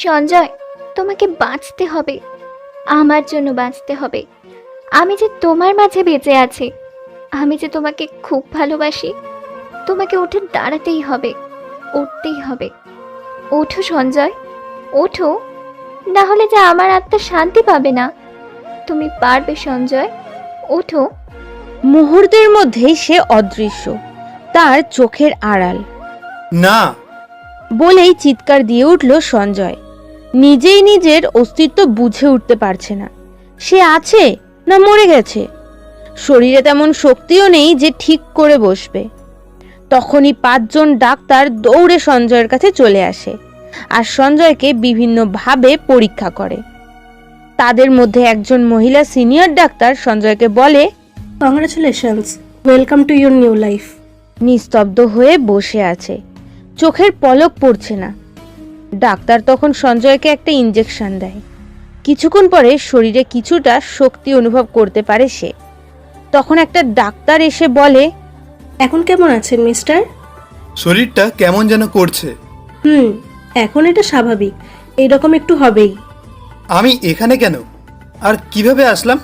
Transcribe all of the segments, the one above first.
সঞ্জয়, তোমাকে বাঁচতে হবে, আমার জন্য বাঁচতে হবে। আমি যে তোমার মাঝে বেঁচে আছি, আমি যে তোমাকে খুব ভালোবাসি। তোমাকে উঠে দাঁড়াতেই হবে, উঠতেই হবে। ওঠো সঞ্জয়, ওঠো, না হলে যে আমার আত্মা শান্তি পাবে না। তুমি পারবে সঞ্জয়, ওঠো। মুহূর্তের মধ্যেই সে অদৃশ্য, তার চোখের আড়াল না, বলেই চিৎকার দিয়ে উঠল সঞ্জয়। নিজেই নিজের অস্তিত্ব বুঝে উঠতে পারছে না, সে আছে না মরে গেছে। শরীরে তেমন শক্তিও নেই যে ঠিক করে বসবে। তখনই 5 জন ডাক্তার দৌড়ে সঞ্জয়ের কাছে চলে আসে আর সঞ্জয়কে বিভিন্নভাবে পরীক্ষা করে। তাদের মধ্যে একজন মহিলা সিনিয়র ডাক্তার সঞ্জয়কে বলে, congratulations, welcome to your new life. নিস্তব্ধ হয়ে বসে আছে, চোখের পলক পড়ছে না। ডাক্তার তখন সঞ্জয়কে একটা ইঞ্জেকশন দেয়। কিছুক্ষণ পরে শরীরে কিছুটা শক্তি অনুভব করতে পারে সে। তখন একটা ডাক্তার এসে বলে, এখন কেমন আছেন মিস্টার? শরীরটা কেমন যেন করছে। এখন এটা স্বাভাবিক, এইরকম একটু হবেই। আমি এখানে কেন আর কিভাবে আসলাম?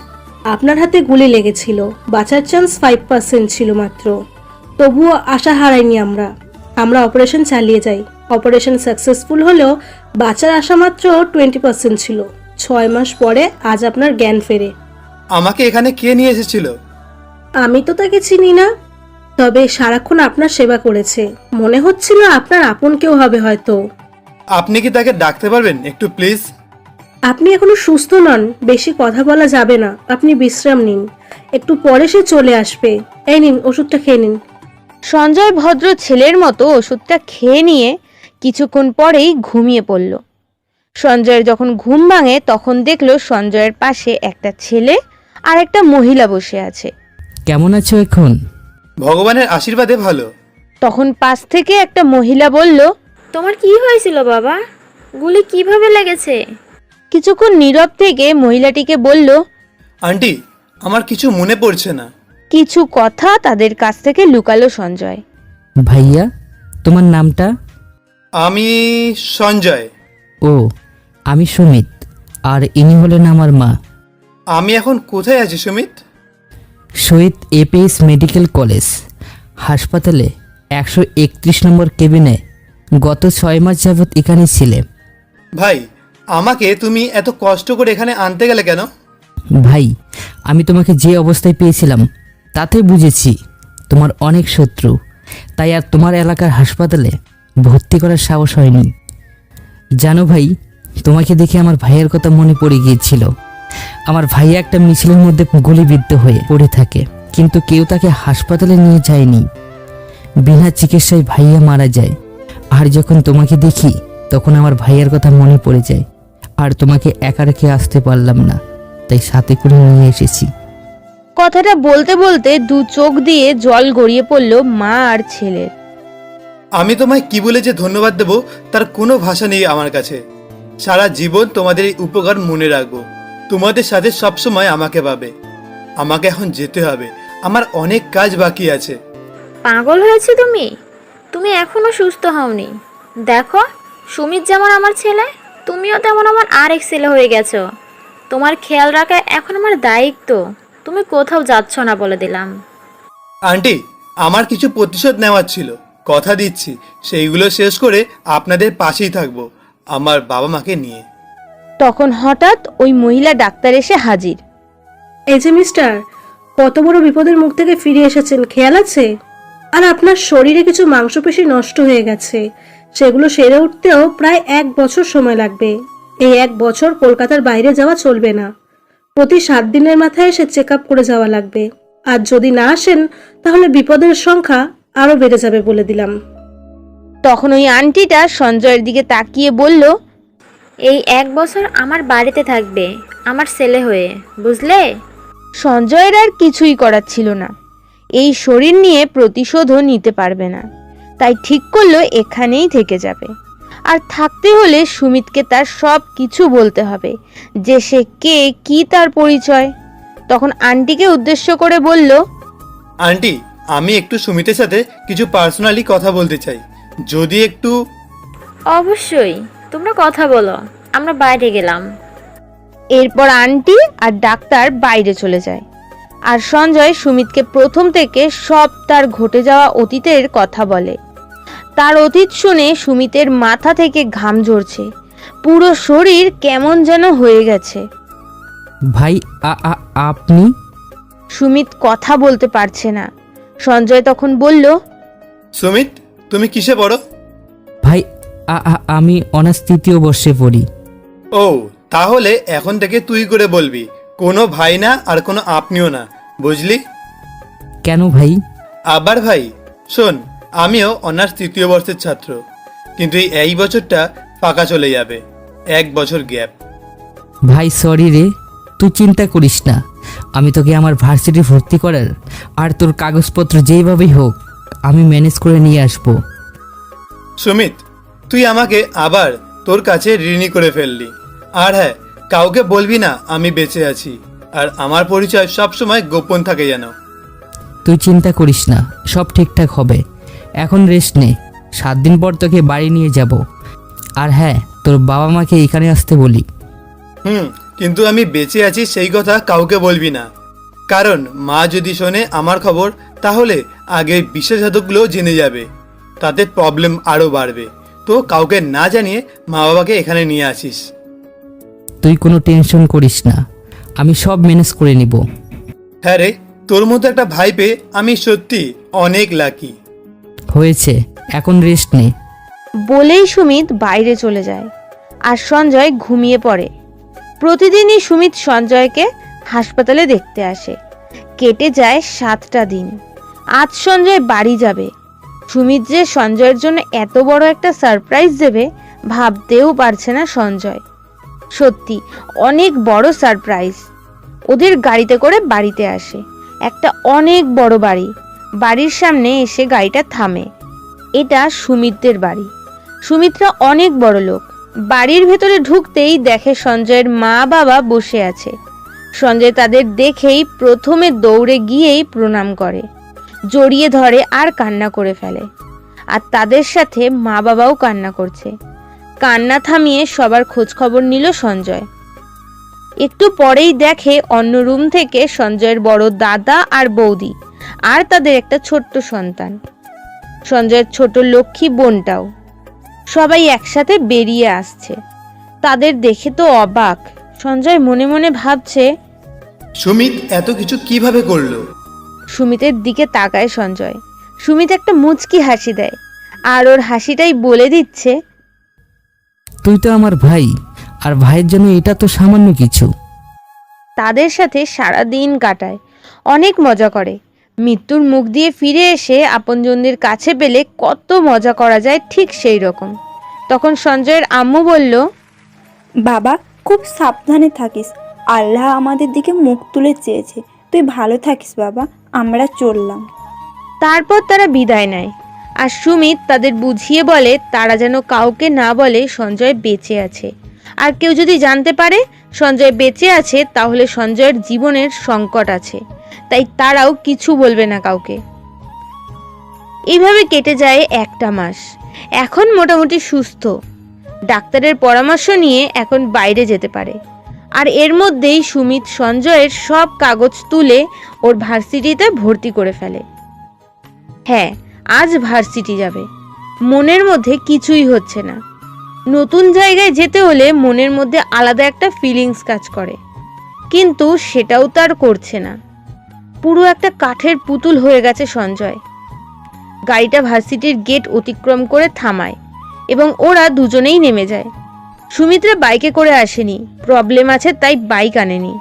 আপনার হাতে গুলি লেগেছিল, বাঁচার চান্স 5% ছিল মাত্র। তবুও আশা হারাইনি আমরা অপারেশন চালিয়ে যাই। অপারেশন সাকসেসফুল হলেও বাঁচার আশা মাত্র 20% ছিল। 6 মাস পরে আজ আপনার জ্ঞান ফেরে। আমাকে এখানে কে নিয়ে এসেছিল? আমি তো তাকে চিনি না, তবে সারাক্ষণ আপনার সেবা করেছে, মনে হচ্ছিল আপনার আপন কেউ হবে হয়তো। আপনি কি তাকে ডাকতে পারবেন একটু প্লিজ? আপনি এখনো সুস্থ নন, বেশি কথা বলা যাবে না। আপনি বিশ্রাম নিন, একটু পরে সে চলে আসবে। এই নিন, ওষুধটা খেয়ে নিন। সঞ্জয় ভদ্র ছেলের মতো ওষুধটা খেয়ে নিয়ে কিছুক্ষণ পরেই ঘুমিয়ে পড়ল। সঞ্জয়ের যখন ঘুম ভাঙে তখন দেখলো সঞ্জয়ের পাশে একটা ছেলে আর একটা মহিলা বসে আছে। কেমন আছো এখন? ভগবানের আশীর্বাদে ভালো। তখন পাশ থেকে একটা মহিলা বলল, তোমার কি হয়েছিল বাবা? গুলি কিভাবে লেগেছে? কিছুক্ষণ নীরব থেকে মহিলাটিকে বলল, আন্টি, আমার কিছু মনে পড়ছে না। কিছু কথা তাদের কাছ থেকে লুকালো সঞ্জয়। ভাইয়া, তোমার নামটা? আমি সঞ্জয়। ও, আমি সুমিত, আর ইনি হলেন আমার মা। আমি এখন কোথায় আছি সুমিত? শহীদ এপিএস মেডিকেল কলেজ হাসপাতালে 131 নম্বর কেবিনে গত 6 মাস যাবৎ এখানে ছিলে। ভাই, আমাকে তুমি এত কষ্ট করে এখানে আনতে গেলে কেন? ভাই, আমি তোমাকে যে অবস্থায় পেয়েছিলাম তাতে বুঝেছি তোমার অনেক শত্রু, তাই আর তোমার এলাকার হাসপাতালে ভর্তি করার সাহস হয়নি। জানো ভাই, তোমাকে দেখে আমার ভাইয়ের কথা মনে পড়ে গিয়েছিল। আমার ভাইয়া একটা মিছিলের মধ্যে গুলিবিদ্ধ হয়ে পড়ে থাকে, কিন্তু কেউ তাকে হাসপাতালে নিয়ে যায়নি। বিনা চিকিৎসায় ভাইয়া মারা যায়। আর যখন তোমাকে দেখি তখন আমার ভাইয়ার কথা মনে পড়ে যায়, আর তোমাকে একা রেখে আসতে পারলাম না, তাই সাথে করে নিয়ে এসেছি। কথাটা বলতে বলতে 2 চোখ দিয়ে জল গড়িয়ে পড়ল মা আর ছেলের। আমি তোমায় কি বলে যে ধন্যবাদ দেব তার কোনো ভাষা নেই আমার কাছে। সারা জীবন তোমাদের এই উপকার মনে রাখবো। তোমাদের সাথে সবসময় আমাকে পাবে। আমাকে এখন যেতে হবে, আমার অনেক কাজ বাকি আছে। পাগল হয়েছে তুমি? তুমি এখনো সুস্থ হওনি। দেখো, সুমিত যেমন আমার ছেলে, তুমিও তেমন আমার আরেক ছেলে হয়ে গেছো। তোমার খেয়াল রাখা এখন আমার দায়িত্ব। তুমি কোথাও যাচ্ছ না বলে দিলাম। আন্টি, আমার কিছু প্রতিশোধ নেওয়ার ছিল, কথা দিচ্ছি সেইগুলো শেষ করে আপনাদের পাশেই থাকবো আমার বাবা মাকে নিয়ে। তখন হঠাৎ ওই মহিলা ডাক্তার এসে হাজির। এই যে মিস্টার, কত বড় বিপদের মুখ থেকে ফিরে এসেছেন, খেয়াল আছে? আর আপনার শরীরে কিছু মাংসপেশি নষ্ট হয়ে গেছে, সেগুলো সেরে উঠতেও প্রায় 1 বছর সময় লাগবে। এই 1 বছর কলকাতার বাইরে যাওয়া চলবে না। প্রতি 7 দিনের মাথায় এসে চেক আপ করে যাওয়া লাগবে। আর যদি না আসেন তাহলে বিপদের সংখ্যা আরো বেড়ে যাবে বলে দিলাম। তখন ওই আন্টিটা সঞ্জয়ের দিকে তাকিয়ে বলল, এই 1 বছর আমার বাড়িতে থাকবে আমার ছেলে হয়ে, বুঝলে? সঞ্জয়ের আর কিছুই করার ছিল না। এই শরীর নিয়ে প্রতিশোধও নিতে পারবে না, তাই ঠিক করলো এখানেই থেকে যাবে। আর থাকতে হলে সুমিতকে তার সব কিছু বলতে হবে, যে সে কে, কি তার পরিচয়। তখন আন্টিকে উদ্দেশ্য করে বলল, আন্টি, আমি একটু সুমিতের সাথে কিছু পার্সোনালি কথা বলতে চাই, যদি একটু। অবশ্যই, তোমরা কথা বলো, আমরা বাইরে গেলাম। এরপর আন্টি আর ডাক্তার বাইরে চলে যায়। আর সঞ্জয় সুমিতকে প্রথম থেকে সব তার ঘটে যাওয়া অতীতের কথা বলে। তার অতীত শুনে সুমিতের মাথা থেকে ঘাম ঝরছে, পুরো শরীর কেমন যেন হয়ে গেছে। ভাই আপনি? সুমিত কথা বলতে পারছে না। সঞ্জয় তখন বলল, সুমিত, তুমি কিসে পড়ো? ভাই আমি অনার্স 3য় বর্ষে পড়ি। ও, তাহলে এখন থেকে তুই করে বলবি, কোনো ভাই না আর কোনো আপনিও না, বুঝলি? কেন ভাই? আবার ভাই, শোন, আমিও অনার্স 3য় বর্ষের ছাত্র, কিন্তু এই বছরটা ফাঁকা চলে যাবে, 1 বছর গ্যাপ। ভাই সরি রে, তুই চিন্তা করিস না, আমি তোকে আমার ভার্সিটি ভর্তি করার আর তোর কাগজপত্র যেইভাবেই হোক আমি ম্যানেজ করে নিয়ে আসবো। সুমিত, তুই আমাকে আবার তোর কাছে ঋণী করে ফেললি। আর হ্যাঁ, কাউকে বলবি না আমি বেঁচে আছি, আর আমার পরিচয় সবসময় গোপন থাকে যেন। তুই চিন্তা করিস না, সব ঠিকঠাক হবে। এখন রেস্ট নে, 7 দিন পর তোকে বাড়ি নিয়ে যাব। আর হ্যাঁ, তোর বাবা মাকে এখানে আসতে বলি। কিন্তু আমি বেঁচে আছি সেই কথা কাউকে বলবি না, কারণ মা যদি শোনে আমার খবর তাহলে আগের বিশেষজ্ঞগুলো জেনে যাবে, তাতে প্রবলেম আরও বাড়বে। তো কাউকে না জানিয়ে মা বাবাকে এখানে নিয়ে আসিস। তুই কোনো টেনশন করিস না, আমি সব ম্যানেজ করে নিব। হ্যাঁ রে, তোর মতো একটা ভাই পেয়ে আমি সত্যি অনেক লাকি। হয়েছে, এখন রেস্ট নে। বলেই সুমিত বাইরে চলে যায়। আর সঞ্জয় ঘুমিয়ে পড়ে। প্রতিদিনই সুমিত সঞ্জয়কে হাসপাতালে দেখতে আসে। কেটে যায় 7টা দিন। আজ সঞ্জয় বাড়ি যাবে। সুমিত যে সঞ্জয়ের জন্য এত বড় একটা সারপ্রাইজ দেবে ভাবতেও পারছে না সঞ্জয়। সত্যি অনেক বড় সারপ্রাইজ। ওদের গাড়িতে করে বাড়িতে আসে। একটা অনেক বড় বাড়ি। বাড়ির সামনে এসে গাড়িটা থামে। এটা সুমিতদের বাড়ি। সুমিতরা অনেক বড় লোক। বাড়ির ভেতরে ঢুকতেই দেখে সঞ্জয়ের মা বাবা বসে আছে। সঞ্জয় তাদের দেখেই প্রথমে দৌড়ে গিয়েই প্রণাম করে, জড়িয়ে ধরে আর কান্না করে ফেলে। আর তাদের সাথে মা বাবাও কান্না করছে। কান্না থামিয়ে সবার খোঁজ খবর নিল সঞ্জয়। একটু পরেই দেখে অন্য রুম থেকে সঞ্জয়ের বড় দাদা আর বৌদি আর তাদের একটা ছোট্ট সন্তান, সঞ্জয়ের ছোট লক্ষ্মী বোনটাও। সবাই একসাথে বেরিয়ে আসছে। তাদের দেখে তো অবাক। সঞ্জয় মনে মনে ভাবছে, সুমিত এত কিছু কিভাবে করলো? সুমিতের দিকে তাকায় সঞ্জয়। সুমিত একটা মুচকি হাসি দেয়, আর ওর হাসিটাই বলে দিচ্ছে, তুই তো আমার ভাই, আর ভাইয়ের জন্য এটা তো সামান্য কিছু। তাদের সাথে সারা দিন কাটায়, অনেক মজা করে। মৃত্যুর মুখ দিয়ে ফিরে এসে আপনজনদের কাছে পেলে কত মজা করা যায় ঠিক সেই রকম। তখন সঞ্জয়ের আম্মু বলল, বাবা, খুব সাবধানে থাকিস, আল্লাহ আমাদের দিকে মুখ তুলে চেয়েছে, তুই ভালো থাকিস বাবা, আমরা চললাম। তারপর তারা বিদায় নেয়। আর সুমিত তাদের বুঝিয়ে বলে তারা যেন কাউকে না বলে সঞ্জয় বেঁচে আছে। আর কেউ যদি জানতে পারে সঞ্জয় বেঁচে আছে তাহলে সঞ্জয়ের জীবনের সংকট আছে, তাই তারাও কিছু বলবে না কাউকে। এইভাবে কেটে যায় 1টা মাস। এখন মোটামুটি সুস্থ। ডাক্তারের পরামর্শ নিয়ে এখন বাইরে যেতে পারে। আর এর মধ্যেই সুমিত সঞ্জয়ের সব কাগজ তুলে ওর ভার্সিটিতে ভর্তি করে ফেলে। হ্যাঁ, আজ ভার্সিটি যাবে। মনের মধ্যে কিছুই হচ্ছে না। নতুন জায়গায় যেতে হলে মনের মধ্যে আলাদা একটা ফিলিংস কাজ করে, কিন্তু সেটাও তার করছে না। পুরো একটা কাঠের পুতুল হয়ে গেছে সঞ্জয়। গাড়িটা ভার্সিটির গেট অতিক্রম করে থামায় এবং ওরা দুজনেই নেমে যায়। সুমিত্রা বাইকে করে আসেনি, প্রবলেম আছে তাই বাইক আনেনি,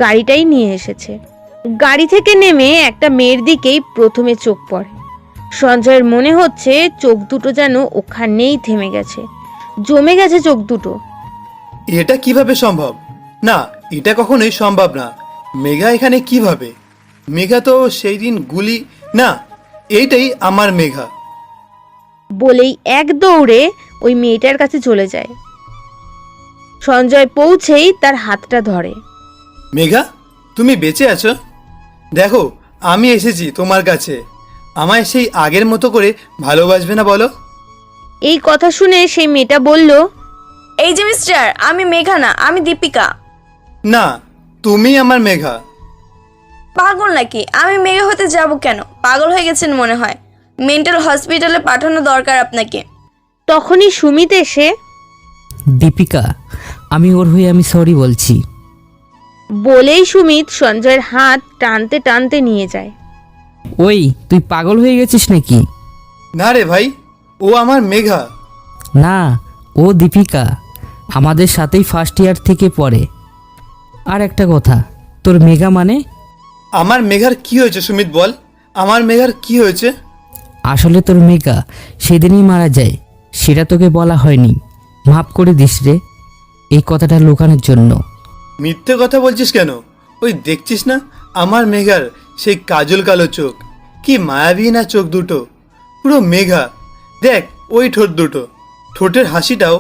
গাড়িটাই নিয়ে এসেছে। গাড়ি থেকে নেমে একটা মেয়ের দিকেই প্রথমে চোখ পড়ে। সঞ্জয়ের মনে হচ্ছে চোখ দুটো যেন ওখানেই থেমে গেছে, জমে গেছে চোখ দুটো। এটা কিভাবে সম্ভব? না, এটা কখনোই সম্ভব না। মেঘা এখানে কিভাবে? মেঘা তো সেই দিন গুলি না, এইটাই আমার মেঘা। বলেই এক দৌড়ে ওই মেয়েটার কাছে চলে যায়। সঞ্জয় পৌঁছেই তার হাতটা ধরে। মেঘা, তুমি বেঁচে আছো? দেখো, আমি এসেছি তোমার কাছে। আমায় সেই আগের মতো করে ভালোবাসবে না বলো? এই কথা শুনে সেই মেয়েটা বলল, এই যে মিস্টার, আমি মেঘা না, আমি দীপিকা। না, তুমি আমার মেঘা। পাগল নাকি? আমি মেঘা হতে যাব কেন? পাগল হয়ে গেছেন মনে হয়। মেন্টাল হসপিটালে পাঠানো দরকার আপনাকে। তখনই সুমিত এসে দীপিকা, আমি সরি বলছি। বলেই সুমিত সঞ্জয়ের হাত টানতে টানতে নিয়ে যায়। ওই, তুই পাগল হয়ে গেছিস নাকি? না রে ভাই, ও আমার মেঘা। না, ও দীপিকা, আমাদের সাথেই ফার্স্ট ইয়ার থেকে পড়ে। আর একটা কথা, তোর মেঘা মানে? আমার মেঘার কি হয়েছে সুমিত, বল। আমার মেঘার কি হয়েছে? আসলে তোর মেঘা সেদিনই মারা যায়, সেটা তোকে বলা হয়নি। মাফ করে দিস রে, এই কথাটা লুকানোর জন্য। মিথ্যে কথা বলছিস কেন? ওই দেখছিস না আমার মেঘার সেই কাজল কালো চোখ, কি মায়াবী না চোখ দুটো, পুরো মেঘা। দেখ ওই ঠোঁট দুটো, ঠোঁটের হাসিটাও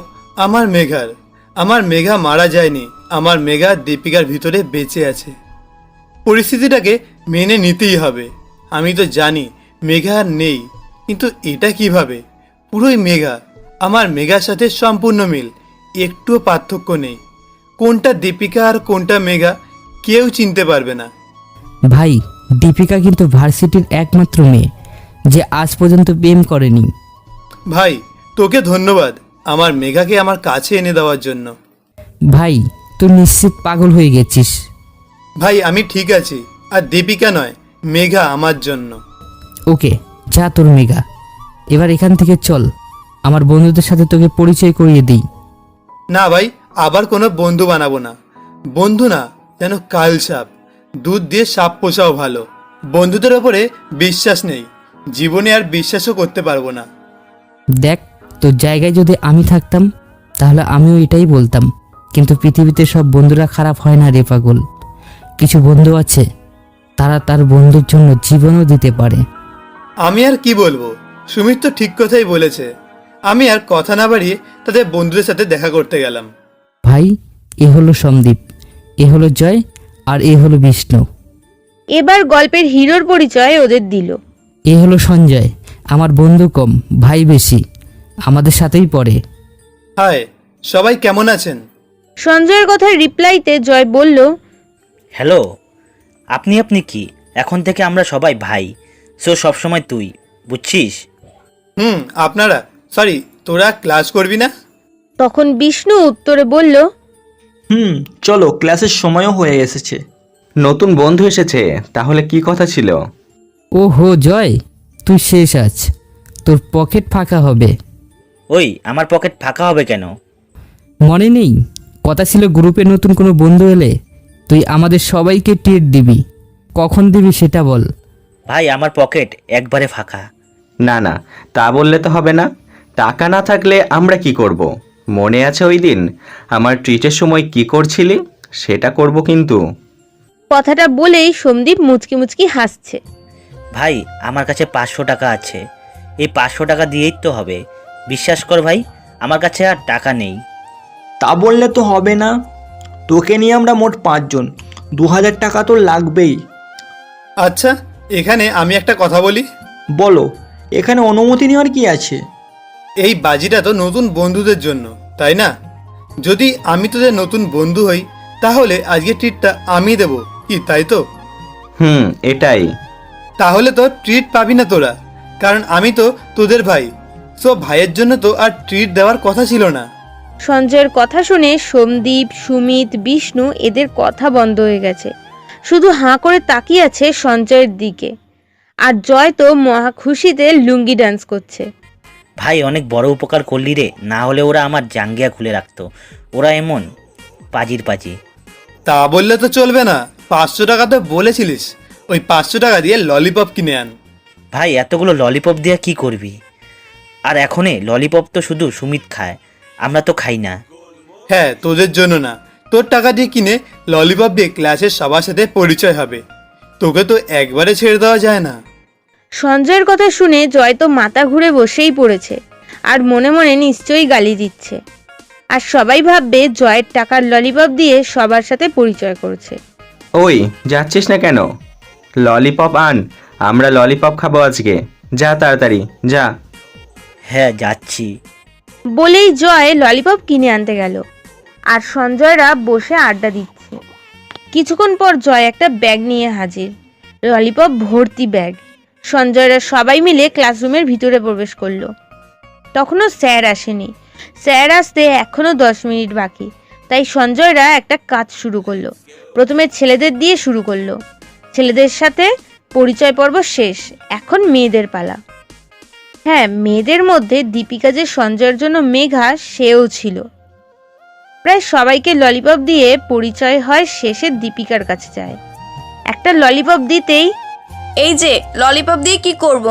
আমার মেঘার। আমার মেঘা মারা যায়নি, আমার মেঘা দীপিকার ভিতরে বেঁচে আছে। পরিস্থিতিটাকে মেনে নিতেই হবে। আমি তো জানি মেঘা আর নেই, কিন্তু এটা কিভাবে? পুরোই মেঘা, আমার মেঘার সাথে সম্পূর্ণ মিল, একটুও পার্থক্য নেই। কোনটা দীপিকা আর কোনটা মেঘা কেউ চিনতে পারবে না। ভাই, দীপিকা কিন্তু ভার্সিটির একমাত্র মেয়ে যে আজ পর্যন্ত প্রেম করেনি। ভাই তোকে ধন্যবাদ আমার মেঘাকে আমার কাছে এনে দেওয়ার জন্য। ভাই, তুই নিশ্চিত পাগল হয়ে গেছিস। ভাই আমি ঠিক আছি, আর দীপিকা নয়, মেঘা আমার জন্য। ওকে, যা তোর মেঘা। এবার এখান থেকে চল, আমার বন্ধুদের সাথে তোকে পরিচয় করিয়ে দিই। না ভাই, আবার কোনো বন্ধু বানাবো না। বন্ধু না, যেন কাল সাপ, দুধ দিয়ে সাপ পোষাও ভালো। বন্ধুদের ওপরে বিশ্বাস নেই, জীবনে আর বিশ্বাসও করতে পারবো না। দেখ, তোর জায়গায় যদি আমি থাকতাম তাহলে আমিও এটাই বলতাম, কিন্তু পৃথিবীতে সব বন্ধুরা খারাপ হয় না রে পাগল। কিছু বন্ধু আছে, তারা তার বন্ধুর জন্য জীবনও দিতে পারে। আমি আর কি বলবো, সুমিত তো ঠিক কথাই বলেছে। আমি আর কথা না বাড়িয়ে তাদের বন্ধুদের সাথে দেখা করতে গেলাম। ভাই, এ হলো সন্দীপ, এ হলো জয়, আর এ হলো বিষ্ণু। এবার গল্পের হিরোর পরিচয় ওদের দিল। এ হলো সঞ্জয়, আমার বন্ধু কম, ভাই বেশি, আমাদের সাথেই পড়ে। হাই, সবাই কেমন আছেন? সঞ্জয়ের কথার রিপ্লাইতে জয় বলল, হ্যালো, আপনি কি? এখন থেকে আমরা সবাই ভাই। সো সবসময় তুই, বুঝছিস? আপনারা, সরি, তোরা ক্লাস করবি না? তখন বিষ্ণু উত্তরে বলল, চলো, ক্লাসের সময়ও হয়ে এসেছে। নতুন বন্ধু এসেছে, তাহলে কি কথা ছিল? ও হো জয়, তুই শেষ আজ, তোর পকেট ফাঁকা হবে। ওই, আমার পকেট ফাঁকা হবে কেন? মনে নেই, কথা ছিল গ্রুপে নতুন কোনো বন্ধু এলে তুই আমাদের সবাইকে ট্রিট দিবি। কখন দিবি সেটা বল। ভাই, আমার পকেট একবারে ফাঁকা। না না, তা বললে তো হবে না। টাকা না থাকলে আমরা কি করব? মনে আছে ওই দিন আমার ট্রিটের সময় কি করছিলি? সেটা করব কিন্তু। কথাটা বলেই সন্দীপ মুচকি মুচকি হাসছে। ভাই, আমার কাছে 500 টাকা আছে, এই 500 টাকা দিয়েই তো হবে। বিশ্বাস কর ভাই, আমার কাছে আর টাকা নেই। তা বললে তো হবে না। তোকে নিয়ে আমরা মোট 5 জন, 2000 টাকা তো লাগবেই। আচ্ছা, এখানে আমি একটা কথা বলি। বলো, এখানে অনুমতি নেওয়ার কি আছে? এই বাজিটা তো নতুন বন্ধুদের জন্য, তাই না? যদি আমি তোদের নতুন বন্ধু হই তাহলে আজকে ট্রিটটা আমি দেব, কি তাই তো? এটাই। তাহলে তো ট্রিট পাবি না তোরা, কারণ আমি তো তোদের ভাই। সো ভাইয়ের জন্য তো আর ট্রিট দেওয়ার কথা ছিল না। সঞ্জয়ের কথা শুনে সন্দীপ, সুমিত, বিষ্ণু এদের কথা বন্ধ হয়ে গেছে। শুধু হাঁ করে তাকিয়ে আছে সঞ্জয়ের দিকে। আর জয় তো মহা খুশিতে লুঙ্গি ডান্স করছে। ভাই, অনেক বড় উপকার করলি রে, না হলে ওরা আমার জাঙ্গিয়া খুলে রাখতো। ওরা এমন পাজির পাজি। তা বললে তো চলবে না, 500 টাকা তো বলেছিলিস, ওই 500 টাকা দিয়ে ললিপপ কিনে আন। ভাই, এতগুলো ললিপপ দিয়ে কি করবি? আর এখনে ললিপপ তো শুধু সুমিত খায়, আমরা তো খাই না। হ্যাঁ, তোদের জন্য না, তোর টাকা দিয়ে কিনে ললিপপ দিয়ে ক্লাসের সবার সাথে পরিচয় হবে। তোকে তো একবারে ছেড়ে দেওয়া যায় না। সঞ্জয়ের কথা শুনে জয় তো মাথা ঘুরে বসেই পড়েছে, আর মনে মনে নিশ্চয়ই গালি দিচ্ছে। আর সবাই ভাববে জয়ের টাকার ললিপপ দিয়ে সবার সাথে পরিচয় করছে। ওই, যাচ্ছিস না কেন? ললিপপ আন, আমরা ললিপপ খাবো আজকে। যা তাড়াতাড়ি যা। হ্যাঁ, যাচ্ছি। বলেই জয় ললিপপ কিনে আনতে গেল আর সঞ্জয়রা বসে আড্ডা দিচ্ছে। কিছুক্ষণ পর জয় একটা ব্যাগ নিয়ে হাজির, ললিপপ ভর্তি ব্যাগ। সঞ্জয়রা সবাই মিলে ক্লাসরুমের ভিতরে প্রবেশ করলো। তখনও স্যার আসেনি, স্যার আসতে এখনও 10 মিনিট বাকি। তাই সঞ্জয়রা একটা কাজ শুরু করলো। প্রথমে ছেলেদের দিয়ে শুরু করলো। ছেলেদের সাথে পরিচয় পর্ব শেষ, এখন মেয়েদের পালা। হ্যাঁ, মেয়েদের মধ্যে দীপিকা যে সঞ্জয়ের জন্য মেঘা, সেও ছিল। প্রায় সবাইকে ললিপপ দিয়ে পরিচয় হয়, শেষে দীপিকার কাছে যায়। একটা ললিপপ দিতেই, এই যে ললিপপ দিয়ে কি করব?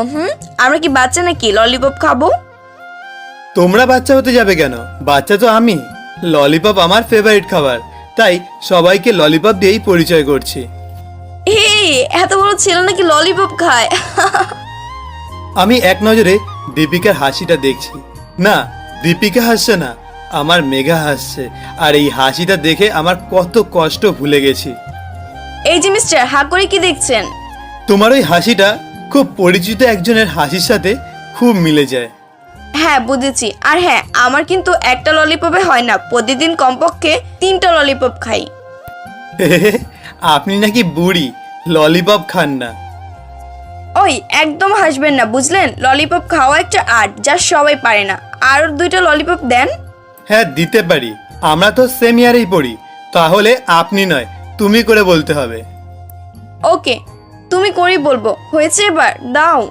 আমরা কি বাচ্চা নাকি ললিপপ খাবো? তোমরা বাচ্চা হতে যাবে কেন? বাচ্চা তো আমি। ললিপপ আমার ফেভারিট খাবার, তাই সবাইকে ললিপপ দিয়েই পরিচয় করছি। এই এত বড় ছেলে নাকি ললিপপ খায়? আমি এক নজরে দীপিকার হাসিটা দেখছি। না, দীপিকা হাসছে না, আমার মেঘা হাসছে। আর এই হাসিটা দেখে আমার কত কষ্ট ভুলে গেছি। এই যে মিস্টার, হা করে কি দেখছেন? তোমার ওই হাসিটা খুব পরিচিত একজনের হাসির সাথে খুব মিলে যায়। হ্যাঁ বুঝেছি। আর হ্যাঁ, আমার কিন্তু একটা ললিপপে হয় না, প্রতিদিন কমপক্ষে 3টা ললিপপ খাই। আপনি নাকি বুড়ি, ললিপপ খান না। ওই একদম হাসবেন না, বুঝলেন? ললিপপ খাওয়া একটা আর্ট, যা সবাই পারে না। আর 2টা ললিপপ দেন। হ্যাঁ দিতে পারি, আমরা তো সেম ইয়ারেই পড়ি। তাহলে আপনি নয়, তুমি করে বলতে হবে। ওকে, তুমি করেই বলবো। হয়েছে, এবার দাও।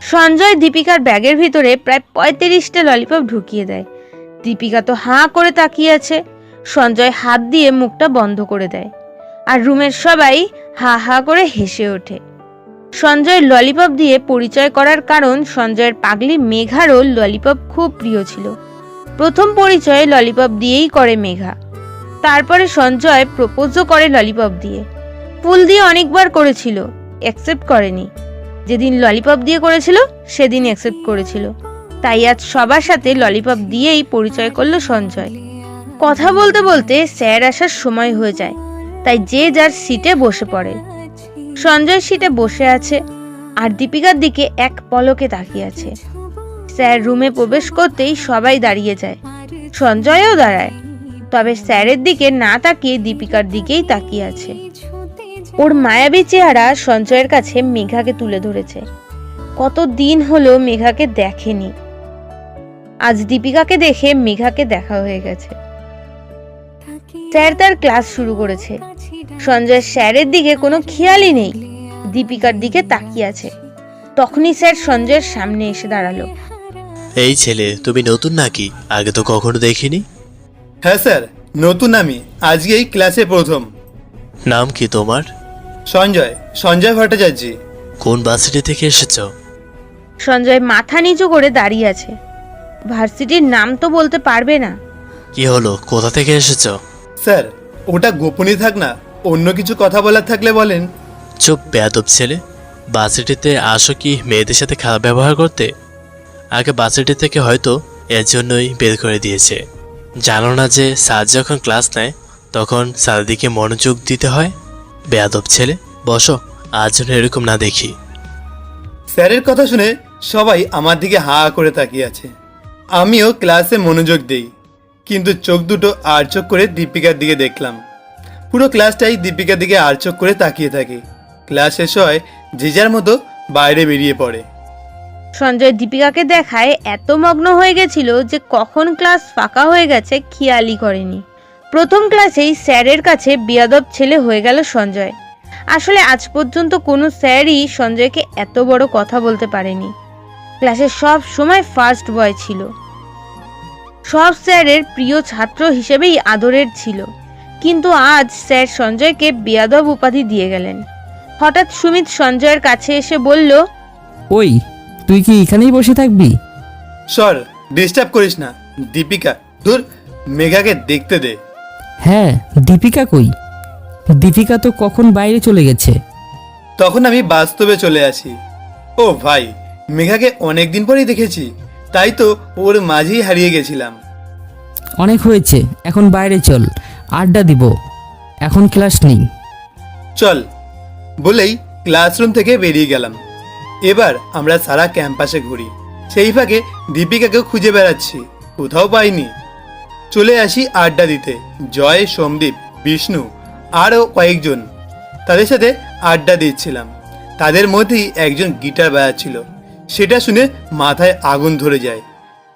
সঞ্জয় দীপিকার ব্যাগের ভিতরে প্রায় 35টা ললিপপ ঢুকিয়ে দেয়। দীপিকা তো হাঁ করে তাকিয়ে আছে। সঞ্জয় হাত দিয়ে মুখটা বন্ধ করে দেয়, আর রুমের সবাই হা হা করে হেসে ওঠে। সঞ্জয় ললিপপ দিয়ে পরিচয় করার কারণ, সঞ্জয়ের পাগলি মেঘারও ললিপপ খুব প্রিয় ছিল। প্রথম পরিচয় ললিপপ দিয়েই করে মেঘা। তারপরে সঞ্জয় প্রপোজও করে ললিপপ দিয়ে। ফুল দিয়ে অনেকবার করেছিল, অ্যাকসেপ্ট করেনি। যেদিন ললিপপ দিয়ে করেছিল সেদিন অ্যাকসেপ্ট করেছিল। তাই আজ সবার সাথে ললিপপ দিয়েই পরিচয় করলো সঞ্জয়। কথা বলতে বলতে স্যার আসার সময় হয়ে যায়, তাই যে যার সিটে বসে পড়ে। সঞ্জয় সিটে বসে আছে আর দীপিকার দিকে এক পলকে তাকিয়ে আছে। স্যার রুমে প্রবেশ করতেই সবাই দাঁড়িয়ে যায়, সঞ্জয়ও দাঁড়ায়। তবে স্যারের দিকে না তাকিয়ে দীপিকার দিকেই তাকিয়ে আছে। ওর মায়াবী চেহারা সঞ্জয়ের কাছে মেঘাকে তুলে ধরেছে। কতদিন হলো মেঘাকে দেখেনি, আজ দীপিকাকে দেখে মেঘাকে দেখা হয়ে গেছে। স্যার তার ক্লাস শুরু করেছে। সঞ্জয় স্যারের দিকে কোনো খেয়ালই নেই, দীপিকার দিকে তাকিয়ে আছে। তখনই স্যার সঞ্জয়ের সামনে এসে দাঁড়ালো। এই ছেলে, তুমি নতুন নাকি? আগে তো কখনো দেখিনি। হ্যাঁ স্যার, নতুন আমি, আজকেই ক্লাসে প্রথম। নাম কি তোমার? সঞ্জয়, সঞ্জয় ভট্টাচার্য। কোন ভার্সিটি থেকে এসেছো? সঞ্জয় মাথা নিচু করে দাঁড়িয়ে আছে। ভার্সিটির নাম তো বলতে পারবে না। কি হলো, কোথা থেকে এসেছো? স্যার, ওটা গোপনই থাক না, অন্য কিছু কথা বলার থাকলে বলেন। চুপ বেয়াদব ছেলে। ভার্সিটিতে আসো কি মেয়েদের সাথে খারাপ ব্যবহার করতে? আগে ভার্সিটি থেকে হয়তো এর জন্যই বের করে দিয়েছে। জানো না যে স্যার যখন ক্লাস নেয় তখন স্যারের দিকে মনোযোগ দিতে হয়? বেয়াদব ছেলে, বসো, আজ যেন এরকম না দেখি। স্যারের কথা শুনে সবাই আমার দিকে হা করে তাকিয়ে আছে। আমিও ক্লাসে মনোযোগ দেই, কিন্তু চোখ দুটো আড়চোখ করে দীপিকার দিকে দেখলাম। পুরো ক্লাসটাই দীপিকার দিকে আড়চোখ করে তাকিয়ে থাকে। ক্লাস শেষ হয়, যে যার মতো বাইরে বেরিয়ে পড়ে। সঞ্জয় দীপিকাকে দেখায় এত মগ্ন হয়ে গেছিল যে কখন ক্লাস ফাঁকা হয়ে গেছে খেয়ালই করেনি। প্রথম ক্লাসেই স্যারের কাছে বেয়াদব ছেলে হয়ে গেল সঞ্জয়। আসলে আজ পর্যন্ত কোনো স্যারই সঞ্জয়কে এত বড় কথা বলতে পারেনি। ক্লাসে সব সময় ফার্স্ট বয় ছিল, সব স্যারের প্রিয় ছাত্র হিসেবেই আদরের ছিল। কিন্তু আজ স্যার সঞ্জয়কে বেয়াদব উপাধি দিয়ে গেলেন। হঠাৎ সুমিত সঞ্জয়ের কাছে এসে বলল, ওই, তুই কি এখানেই বসে থাকবি? সর, ডিস্টার্ব করিস না। দীপিকা, দূর, মেঘাকে দেখতে দে। হ্যাঁ, দীপিকা কই? দীপিকা তো কখন বাইরে চলে গেছে। তখন আমি বাস্তবে চলে আসি। ও ভাই, মেঘাকে অনেকদিন পরেই দেখেছি, তাই তো ওর মাঝেই হারিয়ে গেছিলাম। অনেক হয়েছে, এখন বাইরে চল, আড্ডা দিব, এখন ক্লাস নেই। চল বলেই ক্লাসরুম থেকে বেরিয়ে গেলাম। এবার আমরা সারা ক্যাম্পাসে ঘুরি। সেই ফাঁকে দীপিকাকেও খুঁজে বেড়াচ্ছি, কোথাও পাইনি। চলে আসি আড্ডা দিতে। জয়, সোমদীপ, বিষ্ণু আরও কয়েকজন, তাদের সাথে আড্ডা দিচ্ছিলাম। তাদের মধ্যেই একজন গিটার বাজাচ্ছিল। সেটা শুনে মাথায় আগুন ধরে যায়।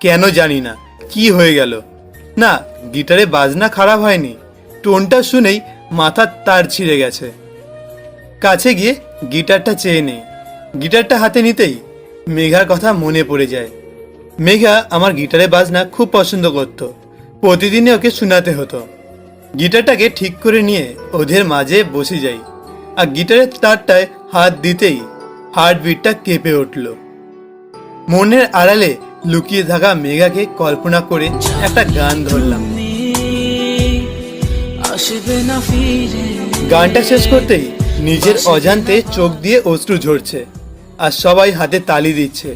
কেন জানি না কি হয়ে গেল। না, গিটারে বাজনা খারাপ হয়নি, টোনটা শুনেই মাথার তার ছিঁড়ে গেছে। কাছে গিয়ে গিটারটা চেয়ে নেই। গিটারটা হাতে নিতেই মেঘার কথা মনে পড়ে যায়। মেঘা আমার গিটারে বাজনা খুব পছন্দ করত। প্রতিদিনই ওকে শোনাতে হতো। গিটারটাকে ঠিক করে নিয়ে ওদের মাঝে বসে যাই, আর গিটারের তারটায় হাত দিতেই হার্টবিটটা কেঁপে উঠল। মনের আড়ালে লুকিয়ে থাকা মেঘাকে কল্পনা করে একটা গান ধরলাম। গানটা শেষ করতেই নিজের অজান্তে চোখ দিয়ে অশ্রু ঝরছে, আর সবাই হাতে তালি দিচ্ছে।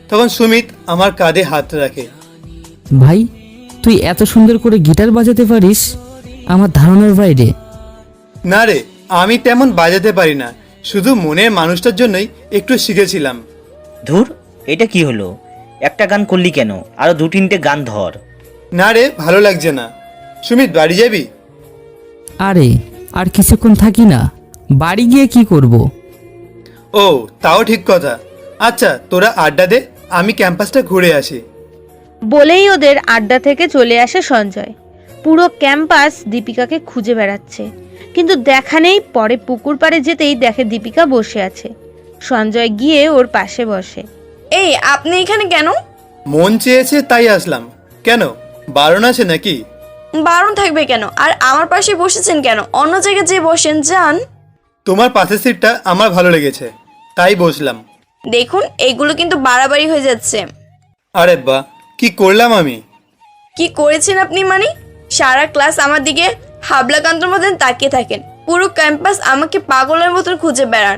তখন সুমিত আমার কাঁধে হাত রাখে। ভাই, তুই এত সুন্দর করে গিটার বাজাতে পারিস, আমার ধারণার বাইরে। না রে, আমি তেমন বাজাতে পারি না, শুধু মনের মানুষটার জন্যই একটু শিখেছিলাম। ধুর, এটা কি হলো? একটা গান করলি কেন? আরো 2-3টে গান ধর। না রে, ভালো লাগছে না। সুমিত, বাড়ি যাবি? আরে আর কিছুক্ষণ থাকি না, বাড়ি গিয়ে কি করব? ও, তাও ঠিক কথা। আচ্ছা, তোরা আড্ডা দে, আমি ক্যাম্পাসটা ঘুরে আসি। বলেই ওদের আড্ডা থেকে চলে আসে সঞ্জয়। পুরো ক্যাম্পাস দীপিকাকে খুঁজে বেড়াচ্ছে, কিন্তু দেখা নেই। পরে পুকুর পাড়ে যেতেই দেখে দীপিকা বসে আছে। সঞ্জয় গিয়ে ওর পাশে বসে। এই, আপনি এখানে কেন? মন চেয়েছে তাই আসলাম। কেন, বারণ আছে নাকি? বারণ থাকবে কেন? আর আমার পাশে বসেছেন কেন? অন্য জায়গায় যে বসেন, যান। তোমার পাশের সিটটা আমার ভালো লেগেছে, তাই বসলাম। দেখুন, এগুলো কিন্তু বাড়াবাড়ি হয়ে যাচ্ছে। আরে বাহ, কি করলাম আমি? কি করেছেন আপনি মানে? সারা ক্লাস আমার দিকে হাবলাকান্তর মতন তাকিয়ে থাকেন, পুরো ক্যাম্পাস আমাকে পাগলের মতন খুঁজে বেড়ান,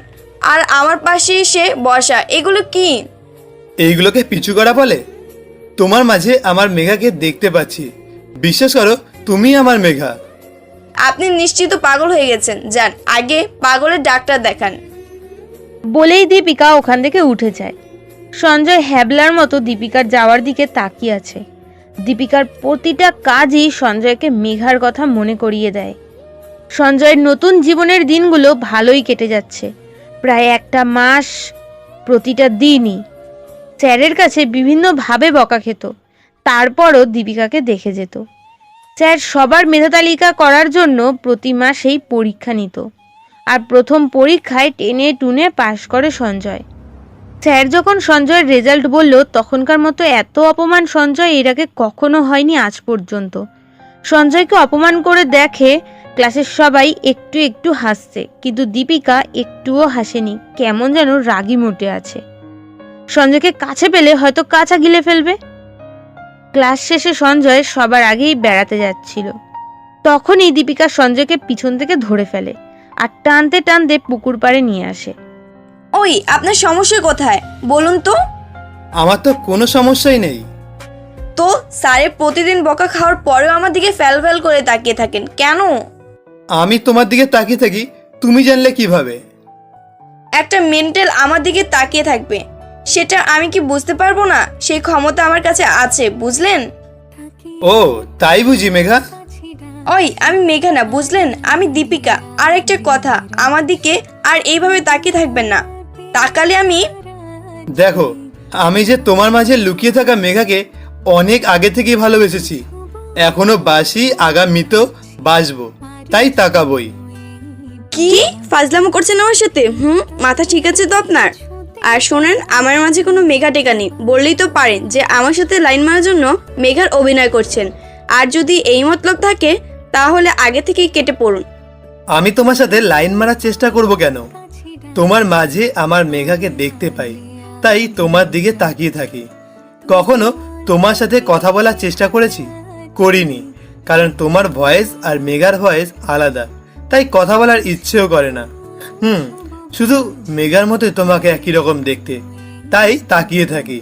আর আমার পাশে এসে বসা, এগুলো কি? এইগুলোকে পিছু করা বলে? তোমার মাঝে আমার মেঘাকে দেখতে পাচ্ছি। বিশ্বাস করো, তুমি আমার মেঘা। আপনি নিশ্চিত পাগল হয়ে গেছেন। যান, আগে পাগলের ডাক্তার দেখান। বলেই দীপিকা ওখান থেকে উঠে যায়। সঞ্জয় হ্যাবলার মতো দীপিকার যাওয়ার দিকে তাকিয়ে আছে। দীপিকার প্রতিটা কাজই সঞ্জয়কে মেঘার কথা মনে করিয়ে দেয়। সঞ্জয়ের নতুন জীবনের দিনগুলো ভালোই কেটে যাচ্ছে। প্রায় একটা মাস প্রতিটা দিনই স্যারের কাছে বিভিন্নভাবে বকা খেত, তারপরও দীপিকাকে দেখে যেত। স্যার সবার মেধা তালিকা করার জন্য প্রতি মাসেই পরীক্ষা নিত, আর প্রথম পরীক্ষায় 10-2 পাশ করে সঞ্জয়। স্যার যখন সঞ্জয়ের রেজাল্ট বলল, তখনকার মতো এত অপমান সঞ্জয় এর আগে কখনো হয়নি আজ পর্যন্ত। সঞ্জয়কে অপমান করে দেখে ক্লাসের সবাই একটু একটু হাসছে, কিন্তু দীপিকা একটুও হাসেনি, কেমন যেন রাগি মোটে আছে। সঞ্জয়কে কাছে পেলে হয়তো কাঁচা গিলে ফেলবে। ক্লাস শেষে সঞ্জয় সবার আগেই বেড়াতে যাচ্ছিল। তখনই দীপিকা সঞ্জয়কে পিছন থেকে ধরে ফেলে আর টানতে টানতে পুকুর পাড়ে নিয়ে আসে। ওই, আপনার সমস্যা কোথায় বলুন তো? আমার তো কোনো সমস্যাই নেই। তো স্যারের প্রতিদিন বকা খাওয়ার পরেও আমার দিকে ফ্যাল ফ্যাল করে তাকিয়ে থাকেন কেন? আমি তোমার দিকে তাকিয়ে থাকি, তুমি জানলে কিভাবে? একটা মেন্টাল আমার দিকে তাকিয়ে থাকবে, সেটা আমি কি বুঝতে পারবো না? সেই ক্ষমতা আমার কাছে আছে, বুঝলেন? ও, তাই বুঝি মেঘা? ওই, আমি মেঘা না, বুঝলেন? আমি দীপিকা। আর একটা কথা, আমার দিকে আর এইভাবে তাকিয়ে থাকবেন না, তাকালে আমি... দেখো, আমি যে তোমার মাঝে লুকিয়ে থাকা মেঘাকে অনেক আগে থেকেই ভালোবেসেছি। এখনো বাসি, আগামীতেও বাসবো, তাই তাকাবই। কি ফাজলামো করছেন আমার সাথে? মাথা ঠিক আছে তো আপনার? আর শোনেন, আমার মাঝে কোনো মেঘা টেকা নেই। বললেই তো পারেন যে আমার সাথে লাইন মারার জন্য মেঘার অভিনয় করছেন। আর যদি এই মতলব থাকে, তাহলে আগে থেকেই কেটে পড়ুন। আমি তোমার সাথে লাইন মারার চেষ্টা করব কেন? তোমার মাঝে আমার মেঘাকে দেখতে পাই, তাই তোমার দিকে তাকিয়ে থাকি। কখনো তোমার সাথে কথা বলার চেষ্টা করেছি? করিনি, কারণ তোমার ভয়েস আর মেঘার ভয়েস আলাদা, তাই কথা বলার ইচ্ছেও করে না। শুধু মেঘার মতোই তোমাকে একই রকম দেখতে, তাই তাকিয়ে থাকি।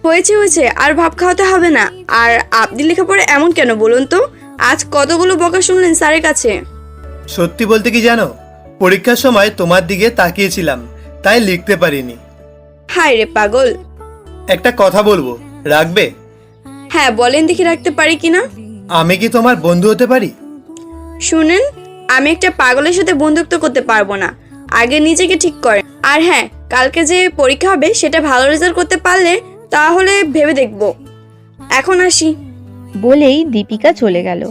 হয়েছে হয়েছে, আর ভাব খাওয়াতে হবে না। আর আপনি লেখাপড়ে এমন কেন বলুন তো? আজ কতগুলো বকা শুনলেন স্যারের কাছে। সত্যি বলতে কি জানো, পরীক্ষার সময় তোমার দিকে তাকিয়েছিলাম, তাই লিখতে পারিনি। হায় রে পাগল। একটা কথা বলবো, রাখবে? হ্যাঁ বলেন দেখি রাখতে পারি কিনা। আমি কি তোমার বন্ধু হতে পারি? শুনেন, আমি একটা পাগলের সাথে বন্ধুত্ব করতে পারবো না। আগে নিজেকে ঠিক করেন। আর হ্যাঁ, কালকে যে পরীক্ষা হবে সেটা ভালো রেজাল্ট করতে পারলে তাহলে ভেবে দেখব। এখন আসি। বলেই দীপিকা চলে গেল।